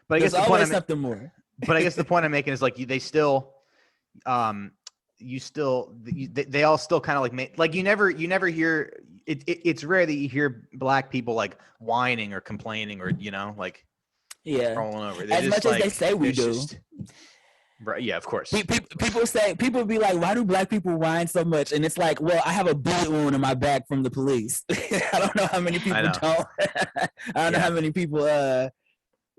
But I guess there's always something more. But I guess the point I'm making is like they all still kind of like you never hear it. It's rare that you hear black people like whining or complaining or, you know, like rolling over. They're as much as they say we do. Right. Yeah, of course. People be like, why do black people whine so much? And it's like, well, I have a bullet wound in my back from the police. I don't know how many people don't. I don't know how many people I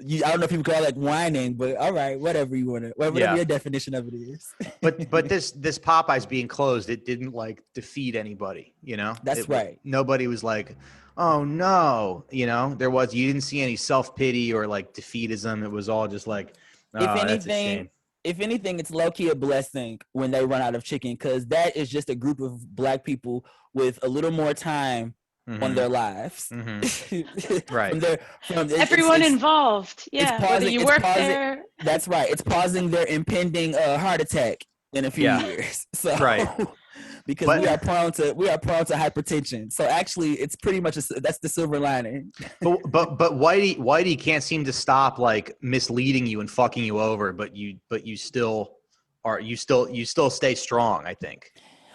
don't know if people call it like whining, but all right, whatever you want to, whatever your definition of it is. but this Popeyes being closed, it didn't like defeat anybody, you know? That's right. Nobody was like, oh no, you know, you didn't see any self-pity or like defeatism. It was all just like, oh, that's a shame. If anything, it's low-key a blessing when they run out of chicken, because that is just a group of black people with a little more time on their lives. Right. Everyone involved. Yeah. Whether you work there. That's right. It's pausing their impending heart attack in a few years. So, because But- we are prone to hypertension. So actually, it's pretty much that's the silver lining. But Whitey can't seem to stop like misleading you and fucking you over, but you still stay strong, I think.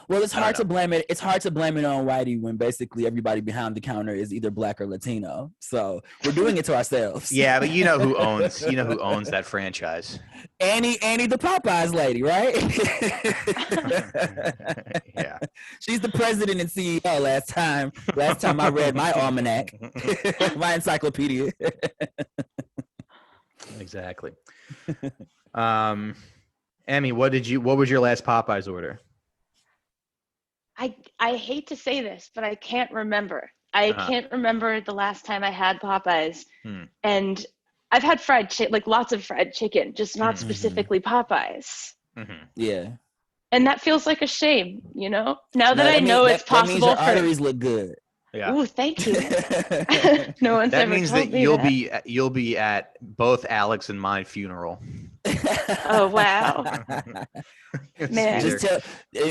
Well, it's I don't hard to know. blame it. It's hard to blame it on Whitey when basically everybody behind the counter is either black or Latino. So we're doing it to ourselves. Yeah, but you know who owns that franchise. Annie the Popeyes lady, right? Yeah. She's the president and CEO last time I read my almanac, my encyclopedia. Exactly. Emmy, what was your last Popeyes order? I hate to say this, but I can't remember. I can't remember the last time I had Popeyes. And I've had lots of fried chicken, just not specifically Popeyes. Yeah. And that feels like a shame, you know? Now that I know it's that means possible your arteries look good. Yeah. Ooh, thank you. No one's That ever means told that me you'll be at both Alex and my funeral. Oh, wow. Man. Just tell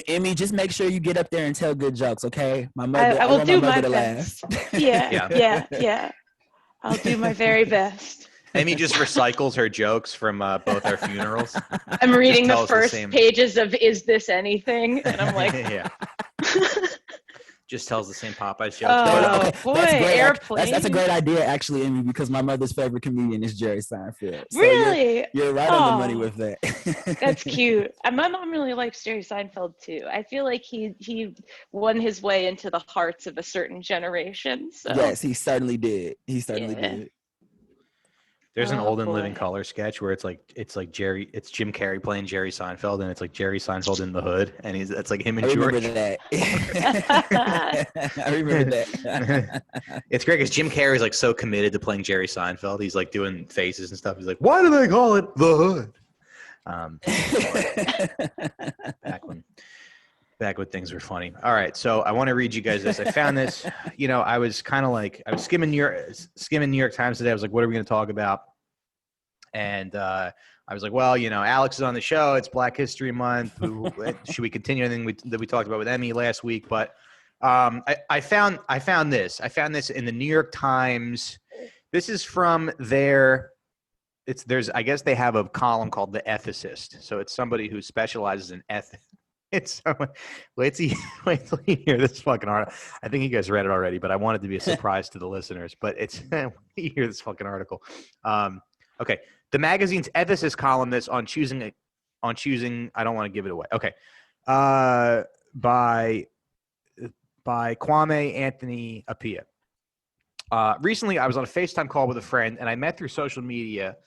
Emmy, just make sure you get up there and tell good jokes, okay? My mother, I will want do my mother my to best. laugh. Yeah. I'll do my very best. Emmy just recycles her jokes from both our funerals. I'm reading the tells the first same- pages of Is This Anything? And I'm like, Yeah. Just tells the same Popeyes jokes. Oh, Okay, boy, that's great. airplane. That's a great idea, actually, Emmy, because my mother's favorite comedian is Jerry Seinfeld. So really? You're right on the money Aw. with that. That's cute. And my mom really likes Jerry Seinfeld too. I feel like he won his way into the hearts of a certain generation. So Yes, he certainly did. He certainly Yeah. did. There's an Oh, old and living boy. color sketch where it's Jim Carrey playing Jerry Seinfeld, and it's like Jerry Seinfeld in the hood, and it's like him and I remember George. that. I remember that. It's great because Jim Carrey's like so committed to playing Jerry Seinfeld. He's like doing faces and stuff. He's like, "Why do they call it the hood?" Back when things were funny. All right, so I want to read you guys this. I found this. You know, I was skimming New York Times today. I was like, what are we going to talk about? And I was like, well, you know, Alex is on the show. It's Black History Month. Should we continue anything that we talked about with Emmy last week? But I found this. I found this in the New York Times. This is from I guess they have a column called The Ethicist. So it's somebody who specializes in ethics. It's someone, wait till you hear this fucking article. I think you guys read it already, but I want it to be a surprise to the listeners. But it's you hear this fucking article. Okay, the magazine's ethicist columnist on choosing. I don't want to give it away. Okay, by Kwame Anthony Appiah. Recently, I was on a FaceTime call with a friend, and I met through social media.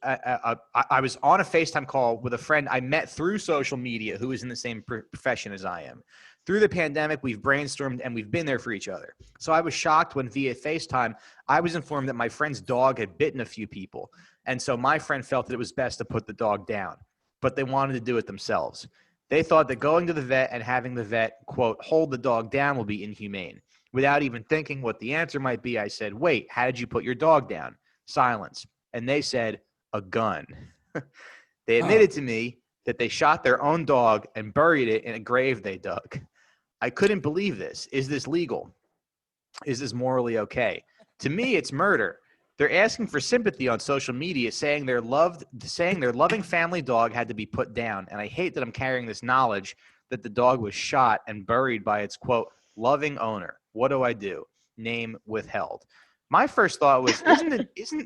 I was on a FaceTime call with a friend I met through social media who is in the same profession as I am. Through the pandemic, we've brainstormed and we've been there for each other. So I was shocked when via FaceTime, I was informed that my friend's dog had bitten a few people. And so my friend felt that it was best to put the dog down, but they wanted to do it themselves. They thought that going to the vet and having the vet, quote, hold the dog down will be inhumane. Without even thinking what the answer might be, I said, wait, how did you put your dog down? Silence. And they said, a gun. They admitted to me that they shot their own dog and buried it in a grave they dug. I couldn't believe this. Is this legal? Is this morally okay? To me, it's murder. They're asking for sympathy on social media, saying their loving family dog had to be put down. And I hate that I'm carrying this knowledge that the dog was shot and buried by its, quote, loving owner. What do I do? Name withheld. My first thought was, isn't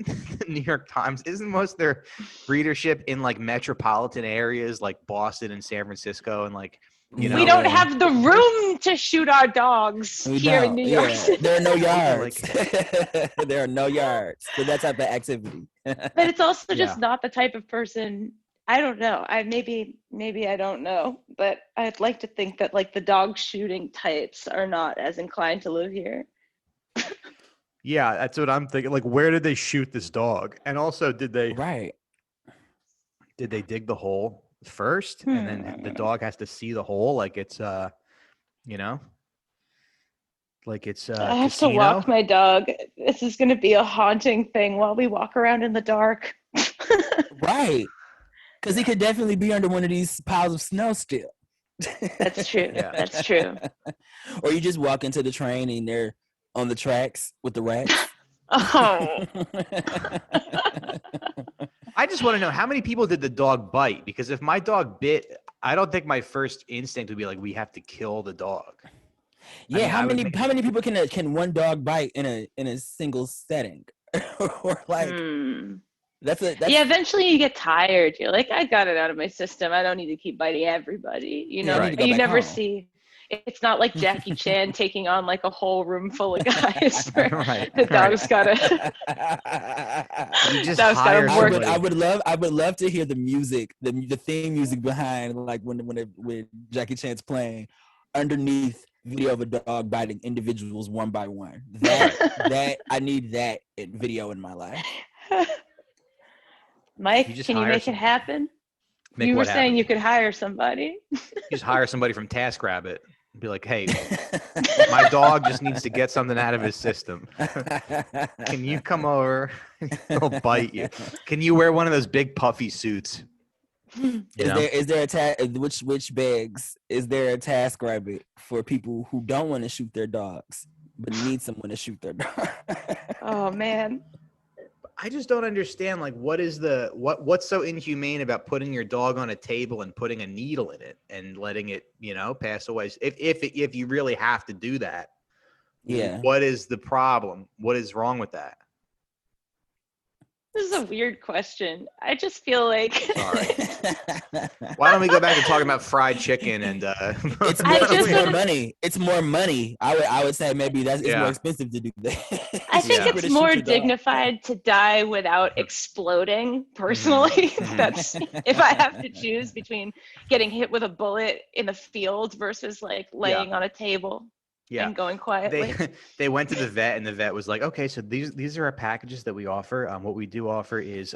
the New York Times, isn't most of their readership in like metropolitan areas like Boston and San Francisco and like, you know, we don't have the room to shoot our dogs here in New York City. There are no yards. There are no yards for that type of activity. But it's also just not the type of person. I don't know. Maybe I don't know, but I'd like to think that like the dog shooting types are not as inclined to live here. Yeah, that's what I'm thinking. Like, where did they shoot this dog? And also, did they dig the hole first, and then the dog has to see the hole? Like it's, you know, like it's. I have to walk my dog. This is going to be a haunting thing while we walk around in the dark. Right, because he could definitely be under one of these piles of snow still. That's true. Yeah. That's true. Or you just walk into the train and they're on the tracks with the rats. Oh, I just want to know how many people did the dog bite? Because if my dog bit, I don't think my first instinct would be like, we have to kill the dog. Yeah, mean, how many people can one dog bite in a single setting? Or like that's yeah. Eventually, you get tired. You're like, I got it out of my system. I don't need to keep biting everybody. You know, I need to go you back never home. see. It's not like Jackie Chan taking on like a whole room full of guys. Right, The dog's gotta. You just Dog's hire gotta work. somebody. I would love to hear the music, the theme music behind, like when Jackie Chan's playing underneath video of a dog biting individuals one by one. That I need that video in my life. Mike, You just can you hire make it somebody. happen? Make You were what saying happen? you could hire somebody. You just hire somebody from TaskRabbit. Be like, hey, my dog just needs to get something out of his system. Can you come over? He'll bite you. Can you wear one of those big puffy suits? Is there a which begs? Is there a task rabbit for people who don't want to shoot their dogs but need someone to shoot their dog? Oh man. I just don't understand. Like, what's so inhumane about putting your dog on a table and putting a needle in it and letting it, pass away? If you really have to do that, Yeah. What is the problem? What is wrong with that? This is a weird question. I just feel like Sorry. Why don't we go back to talking about fried chicken and it's more money. It's more money. I would say maybe it's more expensive to do that. I think it's more dignified to die without exploding. Personally, that's if I have to choose between getting hit with a bullet in the field versus like laying on a table. And going quietly. They went to the vet, and the vet was like, "Okay, so these are our packages that we offer. What we do offer is,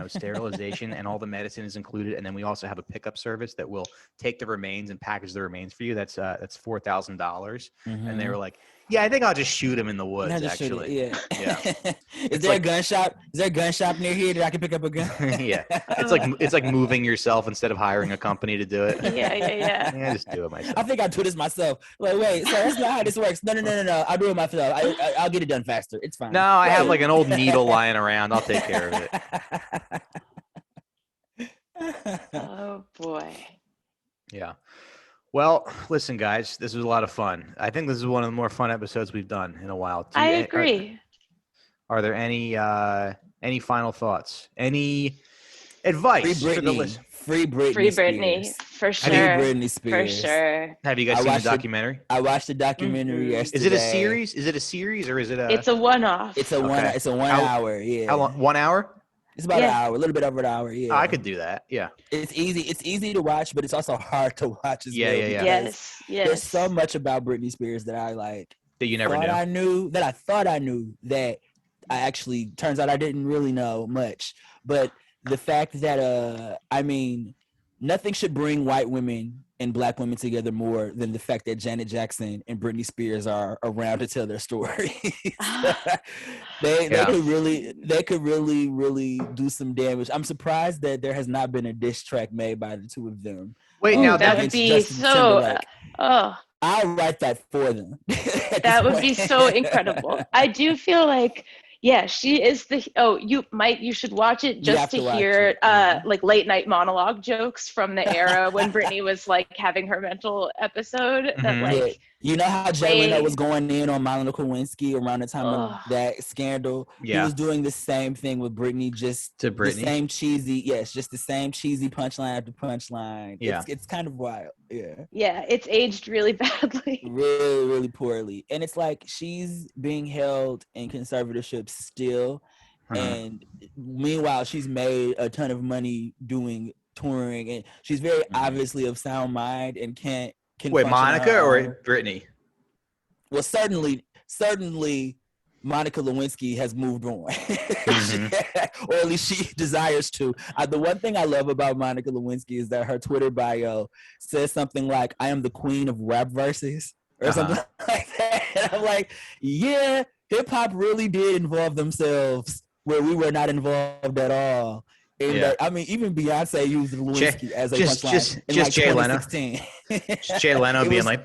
sterilization, and all the medicine is included, and then we also have a pickup service that will take the remains and package the remains for you. That's $4,000." And they were like, "Yeah, I think I'll just shoot him in the woods." Actually, yeah. Is there a gun shop? Is there a gun shop near here that I can pick up a gun? Yeah, it's like moving yourself instead of hiring a company to do it. Yeah. I just do it myself. I think I do this myself. Like, wait, so that's not how this works. No. I'll do it myself. I'll get it done faster. It's fine. No, I have like an old needle lying around. I'll take care of it. Oh boy. Yeah. Well, listen, guys, this was a lot of fun. I think this is one of the more fun episodes we've done in a while. I agree. Are there any final thoughts? Any advice for the list? Free Britney. Free Britney, for sure. Free Britney Spears. For sure. Have you guys seen the documentary? I watched the documentary yesterday. Is it a series? Is it a series or is it a? It's a one-off. It's a one hour. Yeah. How long? 1 hour? It's about an hour, a little bit over an hour. Yeah. I could do that. Yeah. It's easy. It's easy to watch, but it's also hard to watch as well. Yeah. Yes. There's so much about Britney Spears that I like. That you never knew. That I thought I knew. That I actually turns out I didn't really know much. But the fact that nothing should bring white women and black women together more than the fact that Janet Jackson and Britney Spears are around to tell their story. They could really do some damage. I'm surprised that there has not been a diss track made by the two of them. Wait, now that would be so. I'll write that for them. That would be so incredible. I do feel like. Yeah, she is you should watch it just to hear like late night monologue jokes from the era when Britney was like having her mental episode. That like you know how Jay Leno was going in on Monica Lewinsky around the time of that scandal. Yeah. He was doing the same thing with Britney, just the same cheesy, just the same cheesy punchline after punchline. Yeah, it's kind of wild. Yeah, it's aged really badly. Really, really poorly. And it's like she's being held in conservatorship still. And meanwhile, she's made a ton of money doing touring, and she's very obviously of sound mind and can wait, Monica or Britney? Well, certainly Monica Lewinsky has moved on, or at least she desires to. The one thing I love about Monica Lewinsky is that her Twitter bio says something like, "I am the queen of rap verses," or something like that. And I'm like, yeah, hip hop really did involve themselves where we were not involved at all. And Yeah. I mean, even Beyonce used Lewinsky as a just punchline in just like Jay Leno. 2016. Just Jay Leno It being was-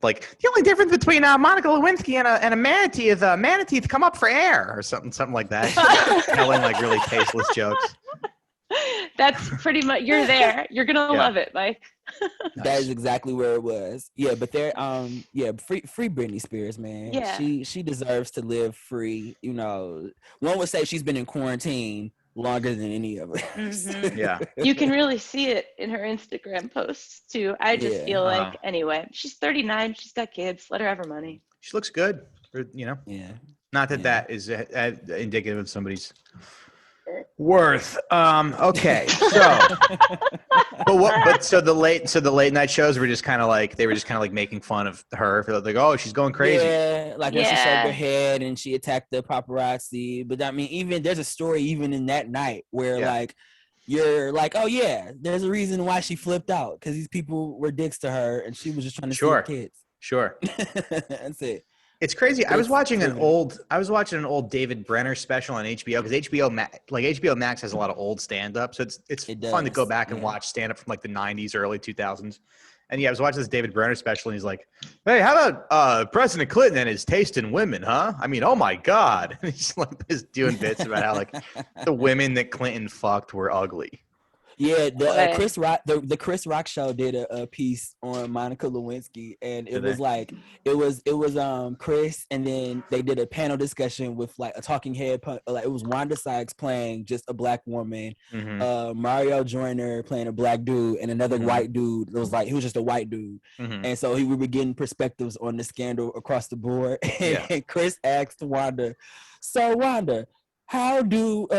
like the only difference between Monica Lewinsky and a manatee is manatees come up for air or something like that. Telling like really tasteless jokes. That's pretty much, you're there. You're going to Yeah. love it, Mike. That is exactly where it was. Yeah, but there, free Britney Spears, man. Yeah. She deserves to live free. You know, one would say she's been in quarantine longer than any of us. Mhm. Yeah. You can really see it in her Instagram posts too. I just Yeah. feel like, Uh-huh. anyway, she's 39. She's got kids. Let her have her money. She looks good. Yeah. Not that Yeah. that is indicative of somebody's worth. Okay. So, so the late night shows were just kind of like making fun of her for like, oh, she's going crazy. Yeah, like when she shaved Yeah. her head and she attacked the paparazzi. But I mean, even there's a story even in that night where Yeah. like you're like, oh yeah, there's a reason why she flipped out because these people were dicks to her and she was just trying to see her kids. Sure. That's it. It's crazy. I was It's watching an proven. old David Brenner special on HBO because HBO Max has a lot of old stand up. So it's It fun to go does, back and yeah. watch stand up from like the 90s, early 2000s. And yeah, I was watching this David Brenner special and he's like, hey, how about President Clinton and his taste in women, huh? I mean, oh my God. And he's like just doing bits about how like the women that Clinton fucked were ugly. Yeah, the Right. Chris Rock, the Chris Rock show did a piece on Monica Lewinsky, and it Did was they? like it was Chris, and then they did a panel discussion with like a talking head, like it was Wanda Sykes playing just a black woman, Mhm. Mario Joyner playing a black dude, and another Mhm. white dude. It was like he was just a white dude, Mhm. and so we were getting perspectives on the scandal across the board. And, Yeah. and Chris asked Wanda, "So Wanda, how do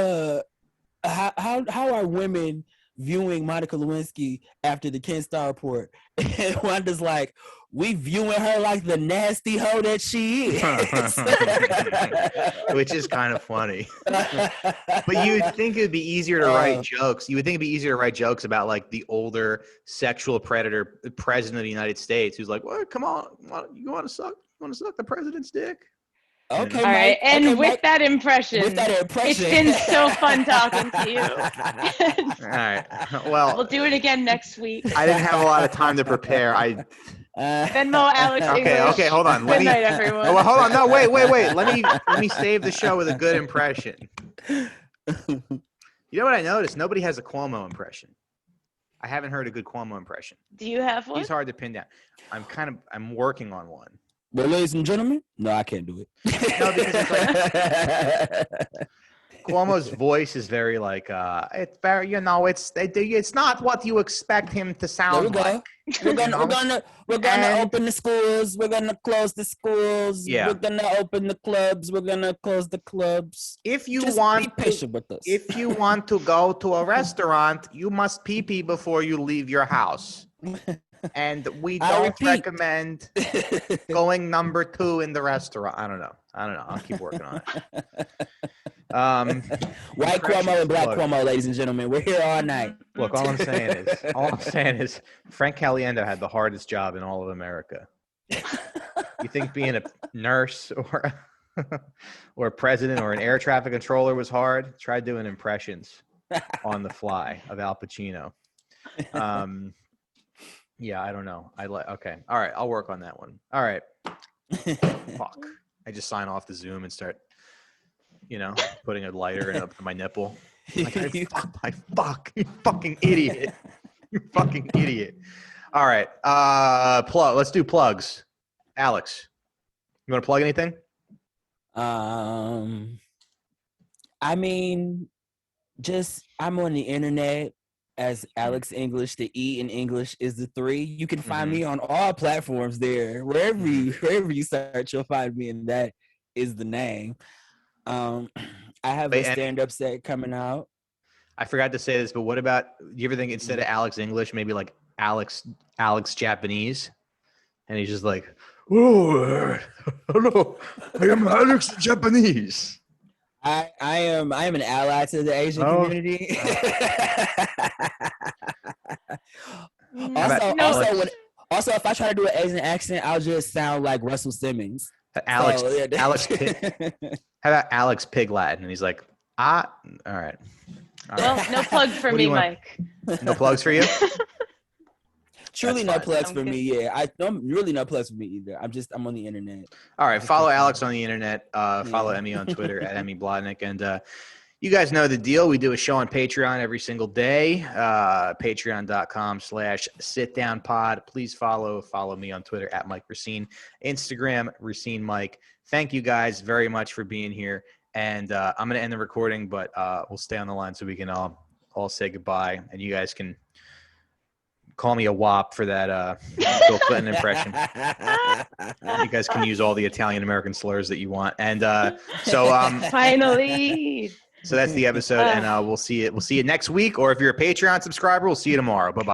how are women viewing Monica Lewinsky after the Ken Starr report?" And Wanda's like, "We viewing her like the nasty hoe that she is." Which is kind of funny. But you would think it would be easier to write jokes. You would think it'd be easier to write jokes about like the older sexual predator president of the United States who's like, well, come on, you want to suck the president's dick? Okay, All right. Mike. And okay, with Mike. that impression, With that impression, it's been so fun talking to you. All right. Well, We'll do it again next week. I didn't have a lot of time to prepare. Venmo Alex English. Okay, hold on. Good night, everyone. Oh, well, hold on. No, wait. Let me save the show with a good impression. You know what I noticed? Nobody has a Cuomo impression. I haven't heard a good Cuomo impression. Do you have one? He's hard to pin down. I'm working on one. Well, ladies and gentlemen, no, I can't do it. No, because it's like Cuomo's voice is very like it's very it's not what you expect him to sound like. We're gonna open the schools. We're gonna close the schools. Yeah. We're gonna open the clubs. We're gonna close the clubs. If you Just want be patient with us. If you want to go to a restaurant, you must pee before you leave your house. And we don't recommend going number 2 in the restaurant. I don't know. I'll keep working on it. White Cuomo and Black Cuomo, ladies and gentlemen. We're here all night. Look, all I'm saying is Frank Caliendo had the hardest job in all of America. You think being a nurse or a president or an air traffic controller was hard? Try doing impressions on the fly of Al Pacino. Yeah, I don't know. Okay. All right. I'll work on that one. All right. Fuck. I just sign off the Zoom and start, putting a lighter up to my nipple. Like, fuck. You fucking idiot. You fucking idiot. All right. Let's do plugs. Alex, you want to plug anything? I mean, I'm on the internet as Alex English. The E in English is the 3. You can find me on all platforms there. Wherever you search, you'll find me, and that is the name. I have a stand-up set coming out. I forgot to say this, but what about, do you ever think instead of Alex English, maybe like Alex Japanese? And he's just like, oh, hello, I am Alex Japanese. I am an ally to the Asian community. Also, if I try to do an Asian accent, I'll just sound like Russell Simmons. Alex. How about Alex Pig Latin? And he's like, all right. All Well, right. no plug for What do you me, want? Mike. No plugs for you? Truly That's no fine. plugs I'm for good. me. Yeah, I'm really no plugs for me either. I'm on the internet. All right. Just Follow catch me. Alex on the internet. Follow Yeah. Emmy on Twitter at Emmy Blodnick. And you guys know the deal. We do a show on Patreon every single day. Patreon.com/sitdownpod. Please follow me on Twitter at Mike Racine, Instagram Racine Mike. Thank you guys very much for being here. And I'm going to end the recording, but we'll stay on the line so we can all say goodbye. And you guys can call me a wop for that Bill Clinton impression. You guys can use all the Italian American slurs that you want. And so Finally. that's the episode, and we'll see you next week. Or if you're a Patreon subscriber, we'll see you tomorrow. Bye bye.